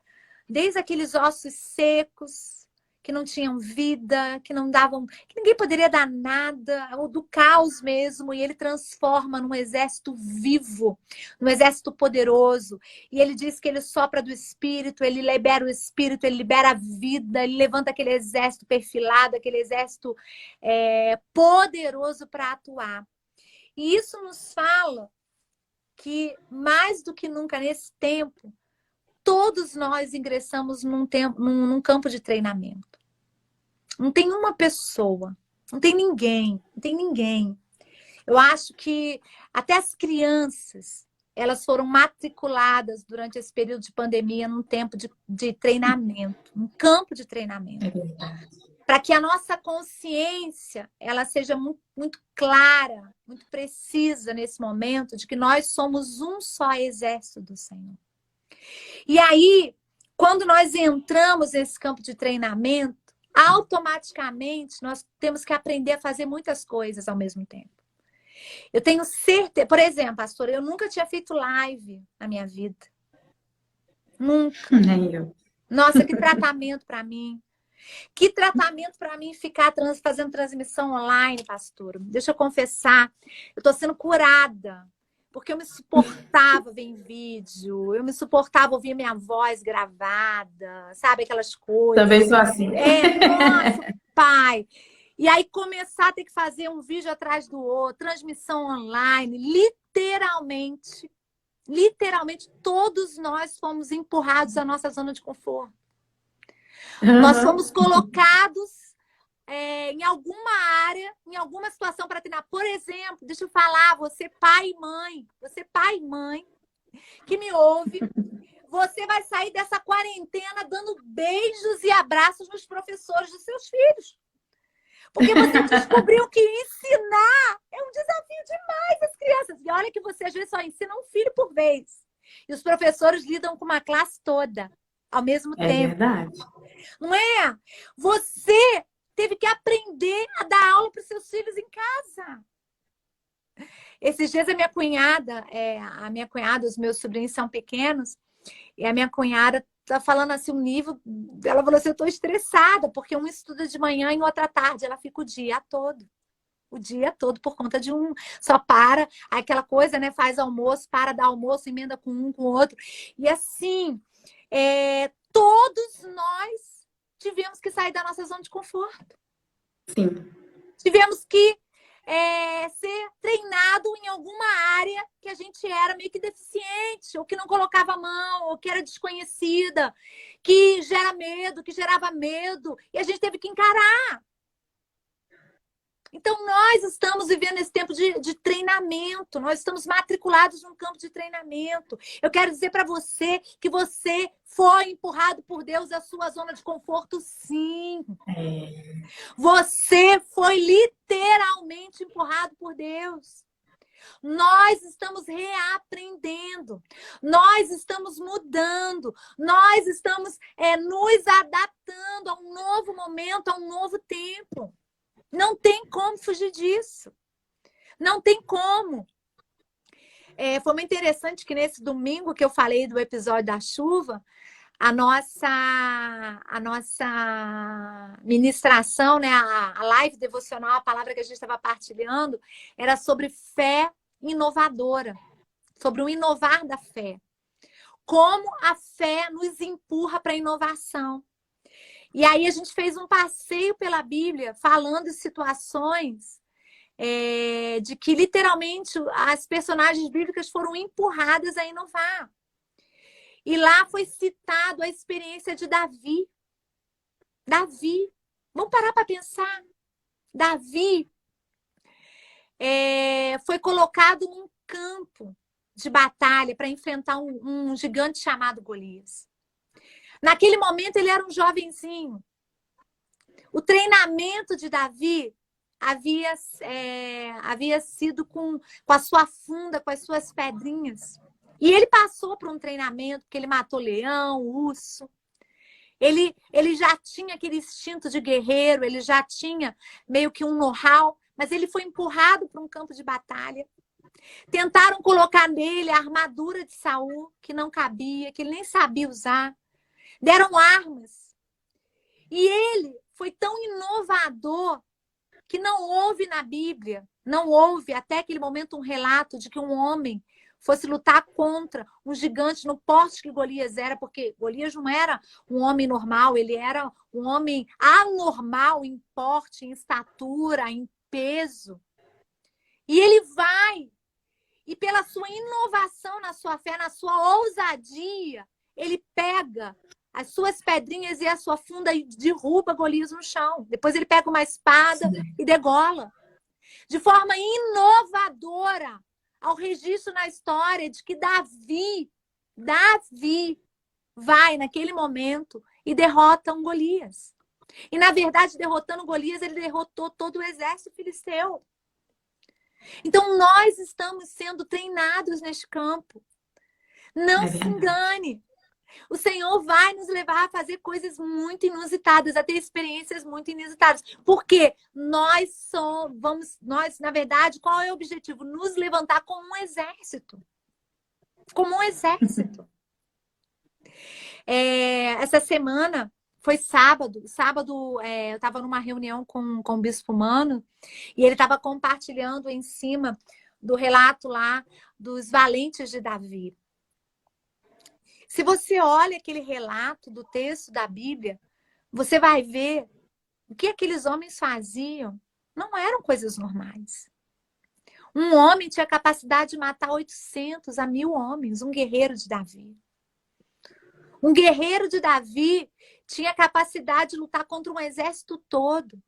desde aqueles ossos secos, que não tinham vida, que não davam, que ninguém poderia dar nada, ou do caos mesmo, e ele transforma num exército vivo, num exército poderoso. E ele diz que ele sopra do Espírito, ele libera o Espírito, ele libera a vida, ele levanta aquele exército perfilado, aquele exército poderoso para atuar. E isso nos fala que, mais do que nunca nesse tempo, todos nós ingressamos num campo de treinamento. Não tem uma pessoa, não tem ninguém, não tem ninguém. Eu acho que até as crianças, elas foram matriculadas durante esse período de pandemia num tempo de treinamento, um campo de treinamento. É verdade. Para que a nossa consciência ela seja muito, muito clara, muito precisa nesse momento de que nós somos um só exército do Senhor. E aí, quando nós entramos nesse campo de treinamento, automaticamente nós temos que aprender a fazer muitas coisas ao mesmo tempo. Eu tenho certeza, por exemplo, pastora, eu nunca tinha feito live na minha vida. Nunca. Nem eu. Nossa, que tratamento para mim. Que tratamento para mim ficar fazendo transmissão online, pastora. Deixa eu confessar, eu estou sendo curada. Porque eu me suportava ver em vídeo, eu me suportava ouvir minha voz gravada, sabe? Aquelas coisas. Também sou assim. Nossa, pai. E aí começar a ter que fazer um vídeo atrás do outro, transmissão online, literalmente, todos nós fomos empurrados à nossa zona de conforto. Nós fomos colocados em alguma área, em alguma situação para treinar. Por exemplo, deixa eu falar, você pai e mãe, que me ouve, você vai sair dessa quarentena dando beijos e abraços nos professores dos seus filhos. Porque você descobriu que ensinar é um desafio demais às crianças. E olha que você às vezes só ensina um filho por vez. E os professores lidam com uma classe toda ao mesmo tempo. É verdade. Não é? Você teve que aprender a dar aula para os seus filhos em casa. Esses dias a minha cunhada, os meus sobrinhos são pequenos, e a minha cunhada tá falando assim um nível, ela falou assim, eu tô estressada, porque um estuda de manhã e outra à tarde, ela fica o dia todo por conta de só para, aquela coisa, né, faz almoço, para dar almoço, emenda com um, com o outro, e assim, todos nós tivemos que sair da nossa zona de conforto. Sim. Tivemos que ser treinado em alguma área que a gente era meio que deficiente, ou que não colocava a mão, ou que era desconhecida, que gerava medo, e a gente teve que encarar. Então, nós estamos vivendo esse tempo de treinamento, nós estamos matriculados num campo de treinamento. Eu quero dizer para você que você foi empurrado por Deus da sua zona de conforto, sim. Você foi literalmente empurrado por Deus. Nós estamos reaprendendo, nós estamos mudando, nós estamos nos adaptando a um novo momento, a um novo tempo. Não tem como fugir disso. Não tem como. Foi muito interessante que nesse domingo que eu falei do episódio da chuva, a nossa ministração, né, a live devocional, a palavra que a gente estava partilhando, era sobre fé inovadora, sobre o inovar da fé. Como a fé nos empurra para a inovação. E aí a gente fez um passeio pela Bíblia, falando de situações de que literalmente as personagens bíblicas foram empurradas a inovar. E lá foi citado a experiência de Davi. Vamos parar para pensar. Davi foi colocado num campo de batalha para enfrentar um gigante chamado Golias. Naquele momento, ele era um jovenzinho. O treinamento de Davi havia sido com a sua funda, com as suas pedrinhas. E ele passou por um treinamento, que ele matou leão, urso. Ele já tinha aquele instinto de guerreiro, ele já tinha meio que um know-how, mas ele foi empurrado para um campo de batalha. Tentaram colocar nele a armadura de Saul, que não cabia, que ele nem sabia usar. Deram armas. E ele foi tão inovador que não houve na Bíblia, não houve até aquele momento um relato de que um homem fosse lutar contra um gigante no porte que Golias era, porque Golias não era um homem normal, ele era um homem anormal em porte, em estatura, em peso. E ele vai, e pela sua inovação na sua fé, na sua ousadia, ele pega as suas pedrinhas e a sua funda e derruba Golias no chão. Depois ele pega uma espada e degola. De forma inovadora, ao registro na história de que Davi vai naquele momento e derrota um Golias. E na verdade, derrotando Golias, ele derrotou todo o exército filisteu. Então nós estamos sendo treinados neste campo. Não se engane. O Senhor vai nos levar a fazer coisas muito inusitadas, a ter experiências muito inusitadas. Porque nós, na verdade, qual é o objetivo? Nos levantar como um exército. Como um exército. Essa semana foi sábado. Sábado eu estava numa reunião com o Bispo Mano e ele estava compartilhando em cima do relato lá dos valentes de Davi. Se você olha aquele relato do texto da Bíblia, você vai ver o que aqueles homens faziam. Não eram coisas normais. Um homem tinha a capacidade de matar 800 a 1000 homens, um guerreiro de Davi. Um guerreiro de Davi tinha a capacidade de lutar contra um exército todo.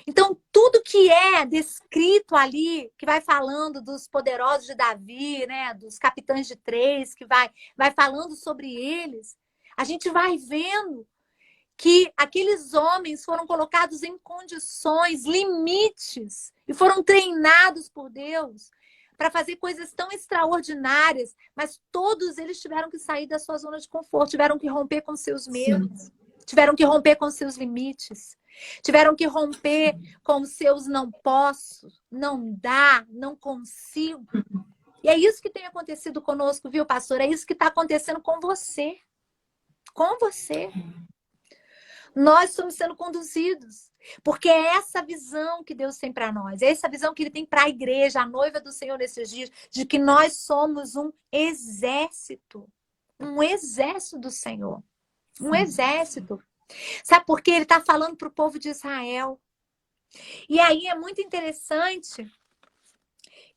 Então, tudo que é descrito ali, que vai falando dos poderosos de Davi, né, dos capitães de 3, que vai falando sobre eles, a gente vai vendo que aqueles homens foram colocados em condições, limites, e foram treinados por Deus para fazer coisas tão extraordinárias, mas todos eles tiveram que sair da sua zona de conforto, tiveram que romper com seus medos, tiveram que romper com seus limites. Tiveram que romper com os seus não posso, não dá, não consigo. E é isso que tem acontecido conosco, viu, pastor? É isso que está acontecendo com você. Com você. Nós estamos sendo conduzidos. Porque é essa visão que Deus tem para nós. É essa visão que Ele tem para a igreja, a noiva do Senhor nesses dias, de que nós somos um exército. Um exército do Senhor. Um exército. Sabe por quê? Ele está falando para o povo de Israel. E aí é muito interessante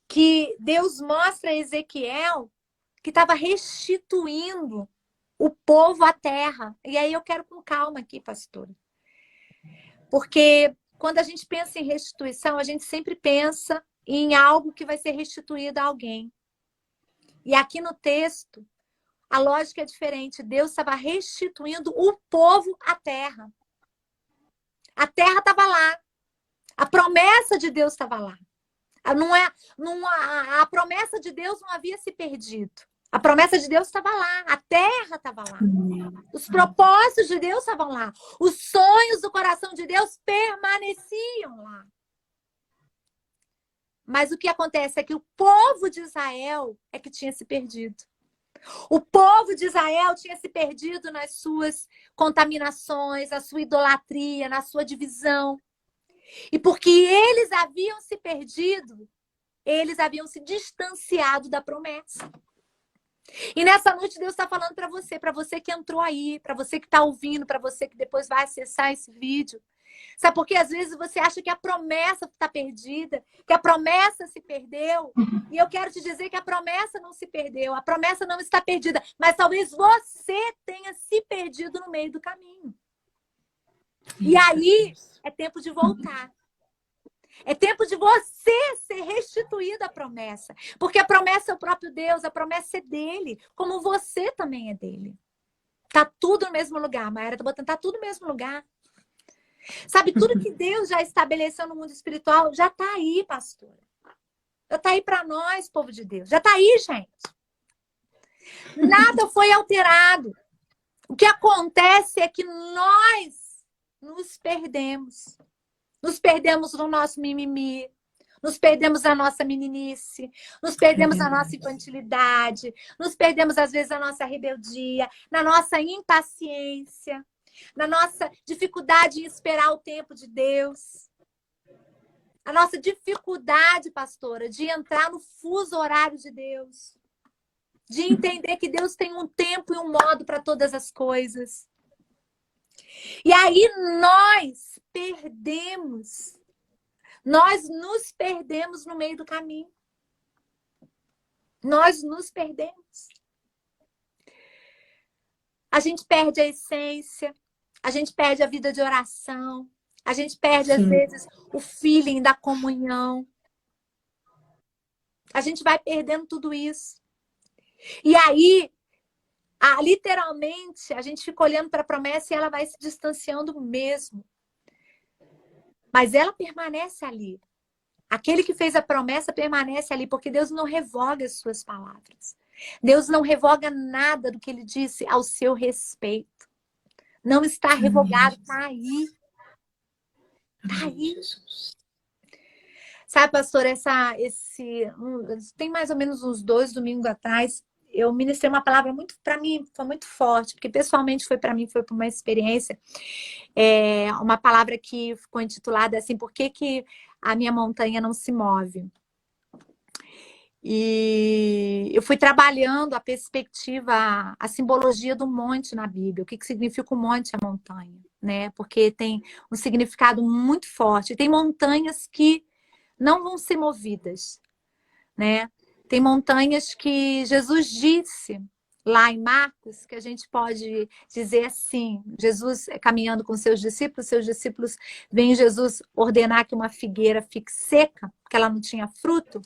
que Deus mostra a Ezequiel que estava restituindo o povo à terra. E aí eu quero com calma aqui, pastora. Porque quando a gente pensa em restituição, a gente sempre pensa em algo que vai ser restituído a alguém. E aqui no texto, a lógica é diferente. Deus estava restituindo o povo à terra. A terra estava lá. A promessa de Deus estava lá. A promessa de Deus não havia se perdido. A promessa de Deus estava lá. A terra estava lá. Os propósitos de Deus estavam lá. Os sonhos do coração de Deus permaneciam lá. Mas o que acontece é que o povo de Israel é que tinha se perdido. O povo de Israel tinha se perdido nas suas contaminações, na sua idolatria, na sua divisão. E porque eles haviam se perdido, eles haviam se distanciado da promessa. E nessa noite Deus está falando para você que entrou aí, para você que está ouvindo, para você que depois vai acessar esse vídeo. Sabe por quê? Às vezes você acha que a promessa está perdida, que a promessa se perdeu. E eu quero te dizer que a promessa não se perdeu, a promessa não está perdida. Mas talvez você tenha se perdido no meio do caminho. E aí é tempo de voltar. É tempo de você ser restituído à promessa. Porque a promessa é o próprio Deus, a promessa é dele, como você também é dele. Tá tudo no mesmo lugar, Maera, tá botando, tá tudo no mesmo lugar. Sabe, tudo que Deus já estabeleceu no mundo espiritual já tá aí, pastora. Já tá aí para nós, povo de Deus. Já tá aí, gente. Nada foi alterado. O que acontece é que nós nos perdemos. Nos perdemos no nosso mimimi. Nos perdemos na nossa meninice. Nos perdemos na nossa infantilidade. Nos perdemos, às vezes, na nossa rebeldia. Na nossa impaciência. na nossa dificuldade em esperar o tempo de Deus, a nossa dificuldade, pastora, de entrar no fuso horário de Deus, de entender que Deus tem um tempo e um modo para todas as coisas. E aí nós nos perdemos no meio do caminho. Nós nos perdemos. A gente perde a essência, a gente perde a vida de oração, a gente perde, às vezes, o feeling da comunhão. A gente vai perdendo tudo isso. E aí, literalmente, a gente fica olhando para a promessa e ela vai se distanciando mesmo. Mas ela permanece ali. Aquele que fez a promessa permanece ali, porque Deus não revoga as suas palavras. Deus não revoga nada do que Ele disse ao seu respeito. Não está revogado, está aí. Está aí. Sabe, pastor, tem mais ou menos uns 2 domingos atrás, eu ministrei uma palavra para mim, foi muito forte, porque pessoalmente foi para mim, foi para uma experiência, uma palavra que ficou intitulada assim, por que a minha montanha não se move? E eu fui trabalhando a perspectiva, a simbologia do monte na Bíblia, o que significa o monte e a montanha, né? Porque tem um significado muito forte. Tem montanhas que não vão ser movidas, né? Tem montanhas que Jesus disse lá em Marcos, que a gente pode dizer assim, Jesus caminhando com seus discípulos veem Jesus ordenar que uma figueira fique seca, porque ela não tinha fruto.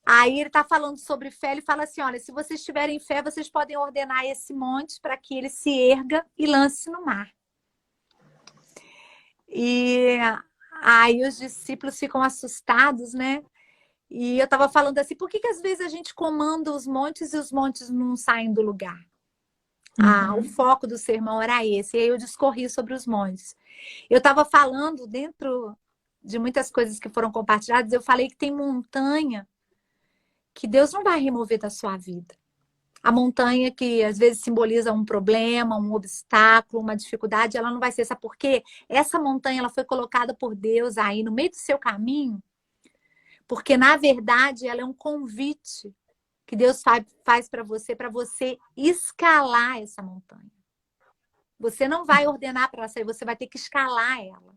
Aí ele está falando sobre fé, ele fala assim, olha, se vocês tiverem fé, vocês podem ordenar esse monte para que ele se erga e lance no mar. E aí os discípulos ficam assustados, né? E eu estava falando assim, por que às vezes a gente comanda os montes e os montes não saem do lugar? O foco do sermão era esse. E aí eu discorri sobre os montes. Eu estava falando, dentro de muitas coisas que foram compartilhadas, eu falei que tem montanha que Deus não vai remover da sua vida. A montanha que às vezes simboliza um problema, um obstáculo, uma dificuldade, ela não vai ser. Sabe por quê? Essa montanha ela foi colocada por Deus aí no meio do seu caminho, porque na verdade ela é um convite que Deus faz para você escalar essa montanha. Você não vai ordenar para ela sair, você vai ter que escalar ela.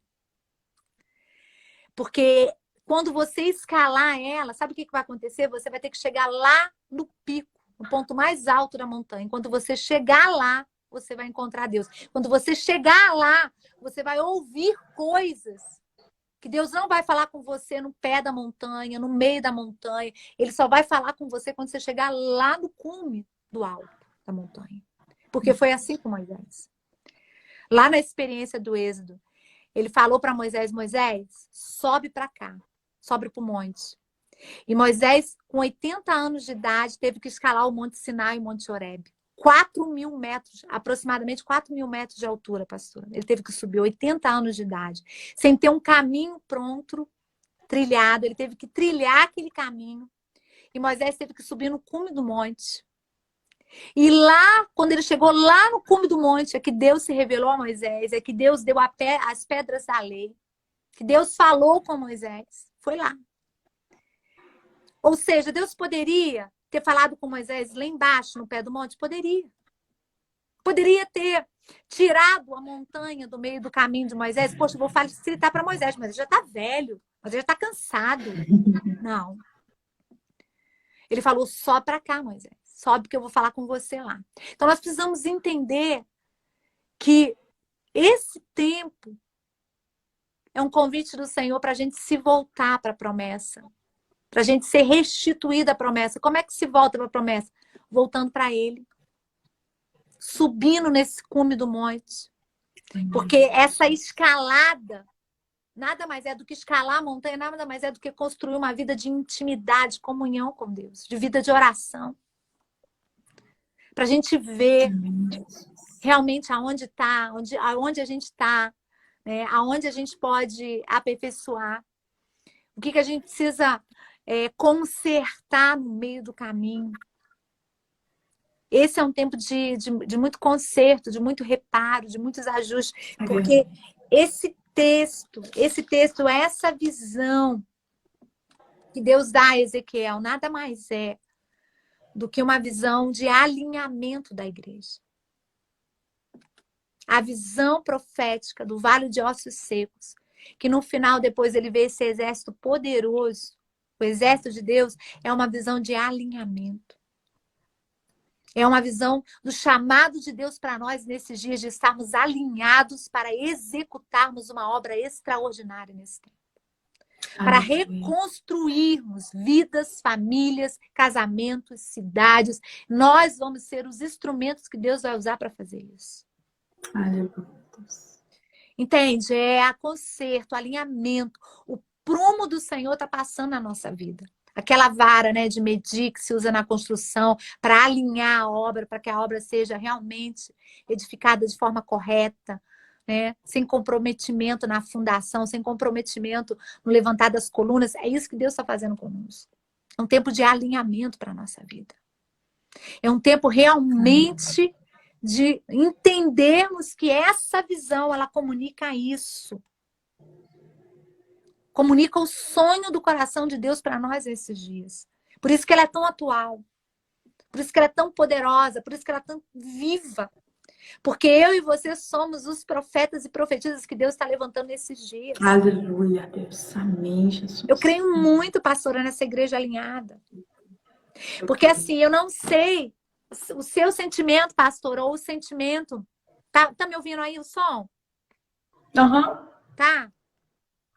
Porque quando você escalar ela, sabe o que vai acontecer? Você vai ter que chegar lá no pico, no ponto mais alto da montanha. Quando você chegar lá, você vai encontrar Deus. Quando você chegar lá, você vai ouvir coisas que Deus não vai falar com você no pé da montanha, no meio da montanha. Ele só vai falar com você quando você chegar lá no cume do alto da montanha. Porque foi assim com Moisés. Lá na experiência do Êxodo, ele falou para Moisés, sobe para cá. Sobe para o monte. E Moisés, com 80 anos de idade, teve que escalar o Monte Sinai e o Monte Horebe. 4.000 metros, aproximadamente 4.000 metros de altura, pastora. Ele teve que subir, 80 anos de idade. Sem ter um caminho pronto, trilhado. Ele teve que trilhar aquele caminho. E Moisés teve que subir no cume do monte. E lá, quando ele chegou lá no cume do monte, é que Deus se revelou a Moisés, é que Deus deu as pedras da lei, que Deus falou com Moisés. Foi lá. Ou seja, Deus poderia ter falado com Moisés lá embaixo, no pé do monte? Poderia. Poderia ter tirado a montanha do meio do caminho de Moisés. Poxa, eu vou facilitar para Moisés, mas ele já está velho, mas ele já está cansado. Não. Ele falou, sobe para cá, Moisés. Sobe que eu vou falar com você lá. Então, nós precisamos entender que esse tempo é um convite do Senhor para a gente se voltar para a promessa. Para a gente ser restituída à promessa. Como é que se volta para a promessa? Voltando para Ele. Subindo nesse cume do monte. Porque essa escalada nada mais é do que escalar a montanha, nada mais é do que construir uma vida de intimidade, comunhão com Deus, de vida de oração. Para a gente ver realmente aonde está, aonde a gente está, né? Aonde a gente pode aperfeiçoar. O que a gente precisa consertar no meio do caminho. Esse é um tempo de muito conserto, de muito reparo, de muitos ajustes, porque esse texto, essa visão que Deus dá a Ezequiel, nada mais é do que uma visão de alinhamento da igreja. A visão profética do Vale de Ossos Secos, que no final, depois ele vê esse exército poderoso, o exército de Deus, é uma visão de alinhamento. É uma visão do chamado de Deus para nós nesses dias, de estarmos alinhados para executarmos uma obra extraordinária nesse tempo. Para reconstruirmos vidas, famílias, casamentos, cidades. Nós vamos ser os instrumentos que Deus vai usar para fazer isso. Entende? É conserto, alinhamento. O prumo do Senhor está passando na nossa vida. Aquela vara, né, de medir que se usa na construção para alinhar a obra, para que a obra seja realmente edificada de forma correta, né? Sem comprometimento na fundação, sem comprometimento no levantar das colunas. É isso que Deus está fazendo conosco. É um tempo de alinhamento para a nossa vida. É um tempo realmente de entendermos que essa visão, ela comunica isso. Comunica o sonho do coração de Deus para nós nesses dias. Por isso que ela é tão atual. Por isso que ela é tão poderosa. Por isso que ela é tão viva. Porque eu e você somos os profetas e profetisas que Deus está levantando nesses dias. Aleluia, Deus. Amém, Jesus. Eu creio muito, pastora, nessa igreja alinhada. Porque assim, eu não sei o seu sentimento, pastor, ou o sentimento... Tá me ouvindo aí o som? Aham. Tá?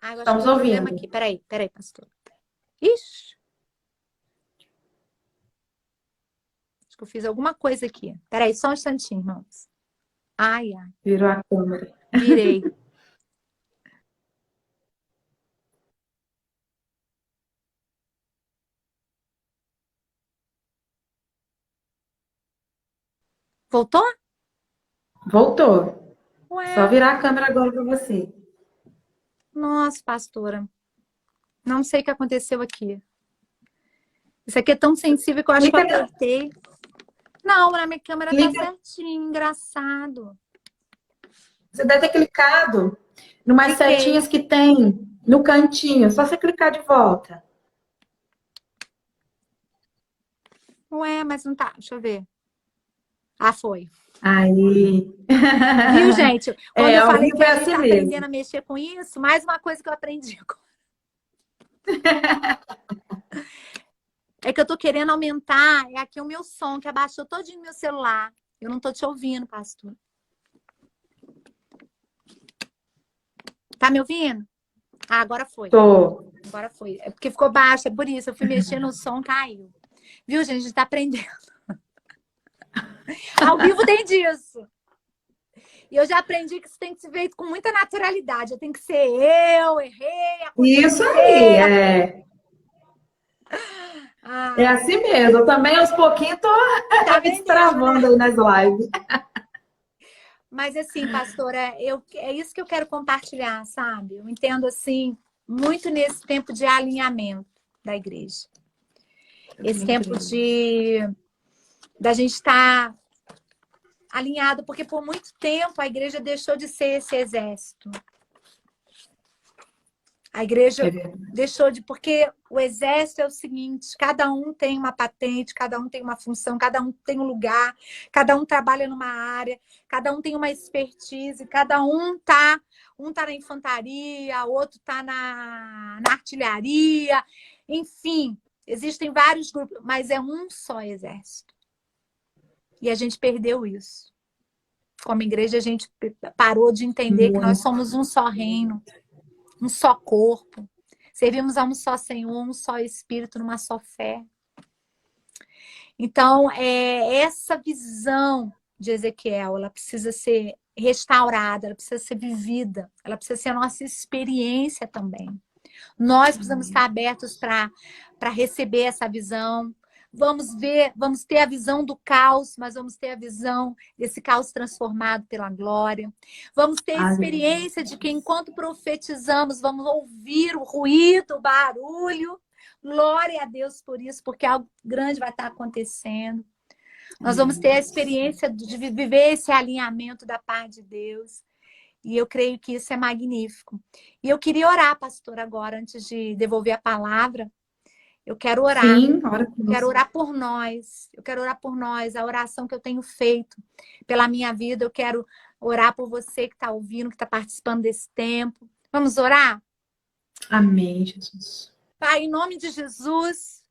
Eu Estamos ouvindo. Aqui. Peraí, pastor. Ixi. Acho que eu fiz alguma coisa aqui. Peraí, só um instantinho, irmãos. Ai. Virou a câmera. Virei. Voltou? Voltou. Ué. Só virar a câmera agora para você. Nossa, pastora. Não sei o que aconteceu aqui. Isso aqui é tão sensível que eu acho que eu apertei. Não, na minha câmera tá certinho. Engraçado. Você deve ter clicado numas setinhas que tem no cantinho. Só você clicar de volta. Ué, mas não tá. Deixa eu ver. Foi. Aí. Viu, gente? Quando eu falei que a gente assim tá mesmo. aprendendo a mexer com isso, mais uma coisa que eu aprendi agora. É que eu tô querendo aumentar. É aqui o meu som, que abaixou todinho no meu celular. Eu não tô te ouvindo, pastor. Tá me ouvindo? Agora foi. Tô. Agora foi. É porque ficou baixo, é por isso. Eu fui mexer no som, caiu. Viu, gente? A gente tá aprendendo. Ao vivo tem disso. E eu já aprendi que isso tem que ser feito com muita naturalidade. Eu tenho que ser eu, errei. Isso aí, É assim mesmo. Eu também, aos pouquinhos, tô me destravando aí nas lives. Mas assim, pastora, é isso que eu quero compartilhar, sabe? Eu entendo, assim, muito nesse tempo de alinhamento da igreja. Esse tempo da gente estar alinhado, porque por muito tempo a igreja deixou de ser esse exército. A igreja deixou de... Porque o exército é o seguinte, cada um tem uma patente, cada um tem uma função, cada um tem um lugar, cada um trabalha numa área, cada um tem uma expertise, cada um tá na infantaria, outro tá na artilharia, enfim, existem vários grupos, mas é um só exército. E a gente perdeu isso. Como igreja, a gente parou de entender que nós somos um só reino, um só corpo. Servimos a um só Senhor, um só Espírito, numa só fé. Então, essa visão de Ezequiel, ela precisa ser restaurada, ela precisa ser vivida, ela precisa ser a nossa experiência também. Nós precisamos estar abertos para receber essa visão. Vamos ter a visão do caos, mas vamos ter a visão desse caos transformado pela glória. Vamos ter a experiência de que enquanto profetizamos, vamos ouvir o ruído, o barulho. Glória a Deus por isso, porque algo grande vai estar acontecendo. Nós vamos ter a experiência de viver esse alinhamento da paz de Deus. E eu creio que isso é magnífico. E eu queria orar, pastor, agora, antes de devolver a palavra. Eu quero orar. Sim, ora Eu quero orar por nós. Eu quero orar por nós. A oração que eu tenho feito pela minha vida. Eu quero orar por você que está ouvindo, que está participando desse tempo. Vamos orar? Amém, Jesus. Pai, em nome de Jesus,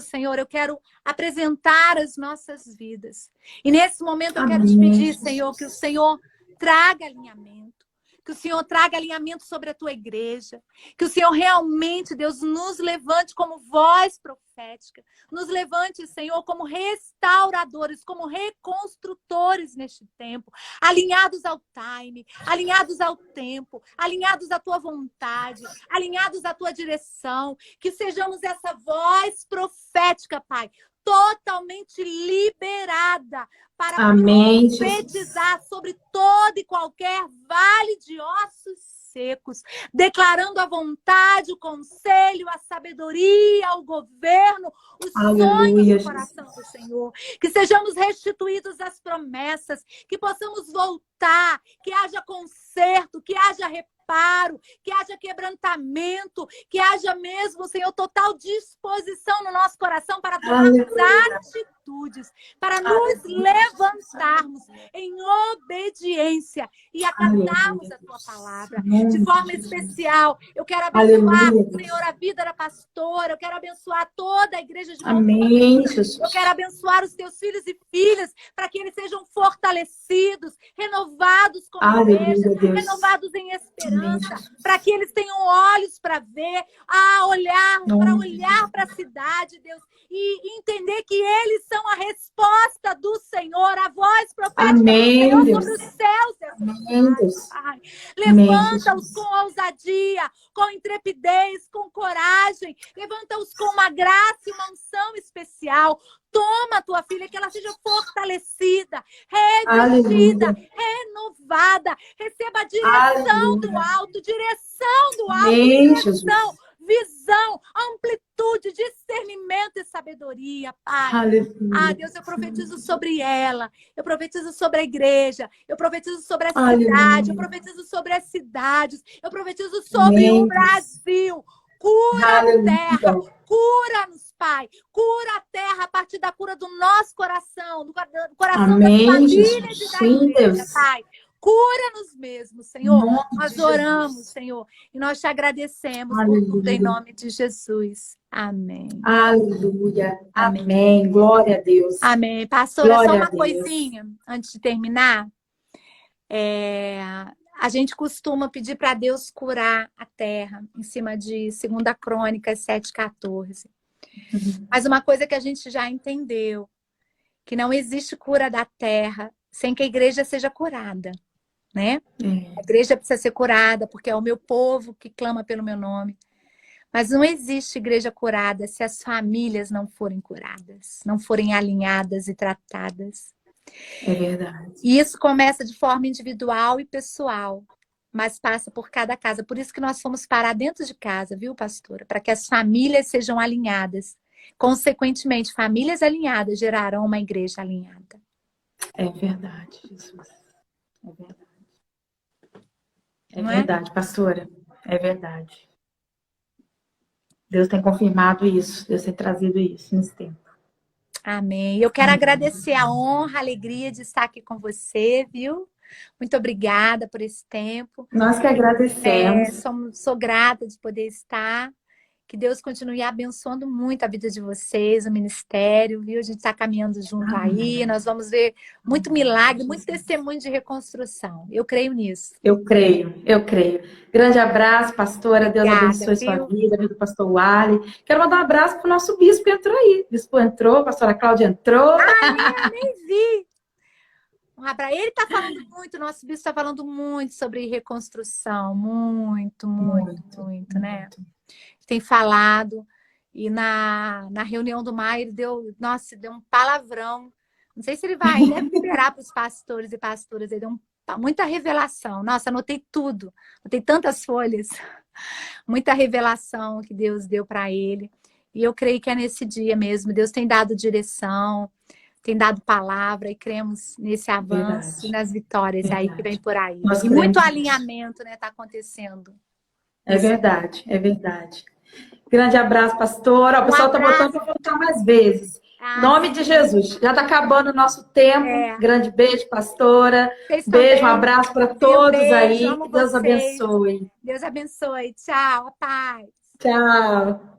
Senhor, eu quero apresentar as nossas vidas. E nesse momento eu quero te pedir, Senhor, que o Senhor traga alinhamento. Que o Senhor traga alinhamento sobre a tua igreja. Que o Senhor realmente, Deus, nos levante como voz profética. Nos levante, Senhor, como restauradores, como reconstrutores neste tempo. Alinhados ao time, alinhados ao tempo, alinhados à tua vontade, alinhados à tua direção. Que sejamos essa voz profética, Pai, totalmente liberada para profetizar sobre todo e qualquer vale de ossos secos, declarando a vontade, o conselho, a sabedoria, o governo, os sonhos do coração do Senhor. Que sejamos restituídos às promessas, que possamos voltar, que haja conserto, que haja reparo, que haja quebrantamento, que haja mesmo, Senhor, total disposição no nosso coração para tomarmos atitudes, para nos levantarmos em obediência e acatarmos a tua palavra. De forma especial, eu quero abençoar, Senhor, a vida da pastora, eu quero abençoar toda a igreja de Amém, Jesus. Eu quero abençoar os teus filhos e filhas para que eles sejam fortalecidos, renovados com a igreja, renovados em esperança, para que eles tenham olhos para ver, para olhar para a cidade, Deus, e entender que eles são a resposta do Senhor, a voz profética do Senhor sobre os céus. Deus. Levanta-os com ousadia, com intrepidez, com coragem. Levanta-os com uma graça e uma unção especial. Toma a tua filha, que ela seja fortalecida, revestida, renovada. Receba a direção do alto, visão, amplitude, discernimento e sabedoria, Pai. Deus, eu profetizo sobre ela, eu profetizo sobre a igreja, eu profetizo sobre a cidade, eu profetizo sobre as cidades, eu profetizo sobre o Brasil. Cura a terra, cura-nos, Pai. Cura a terra a partir da cura do nosso coração, do coração das famílias e da igreja, Pai. Cura-nos mesmo, Senhor. Nós oramos, Senhor, e nós te agradecemos por tudo em nome de Jesus. Amém. Aleluia. Amém. Glória a Deus. Amém. Pastora, só uma coisinha antes de terminar. A gente costuma pedir para Deus curar a terra, em cima de 2 Crônicas 7,14. Mas uma coisa que a gente já entendeu, que não existe cura da terra sem que a igreja seja curada, né? A igreja precisa ser curada, porque é o meu povo que clama pelo meu nome. Mas não existe igreja curada se as famílias não forem curadas, não forem alinhadas e tratadas. É verdade. E isso começa de forma individual e pessoal, mas passa por cada casa. Por isso que nós fomos parar dentro de casa, viu, pastora? Para que as famílias sejam alinhadas. Consequentemente, famílias alinhadas gerarão uma igreja alinhada. É verdade, Jesus. É verdade. É Não é? verdade, pastora. É verdade. Deus tem confirmado isso. Deus tem trazido isso nesse tempo. Amém. Eu quero agradecer a honra, a alegria de estar aqui com você, viu? Muito obrigada por esse tempo. Nós que agradecemos. Sou grata de poder estar. Que Deus continue abençoando muito a vida de vocês, o ministério, viu? A gente está caminhando junto aí. Nós vamos ver muito milagre, muito testemunho de reconstrução. Eu creio nisso. Eu creio. Grande abraço, pastora. Deus abençoe sua vida, a vida do pastor Wally. Quero mandar um abraço para o nosso bispo que entrou aí. O bispo entrou, a pastora Cláudia entrou. Nem vi. Ele está falando muito, nosso bispo está falando muito sobre reconstrução. Muito, né? Tem falado, e na reunião do Maio ele deu um palavrão. Não sei se ele vai liberar para os pastores e pastoras, ele deu muita revelação. Nossa, anotei tudo, anotei tantas folhas, muita revelação que Deus deu para ele. E eu creio que é nesse dia mesmo, Deus tem dado direção, tem dado palavra e cremos nesse avanço Verdade. e nas vitórias aí que Verdade. vem por aí. Nós E muito cremos nisso. alinhamento, né, tá acontecendo. É verdade, é verdade. Grande abraço, pastora. O pessoal está botando para voltar mais vezes. Em nome de Jesus. Já está acabando o nosso tempo. Grande beijo, pastora. Beijo, um abraço para todos aí. Que Deus abençoe. Deus abençoe. Tchau, a paz. Tchau.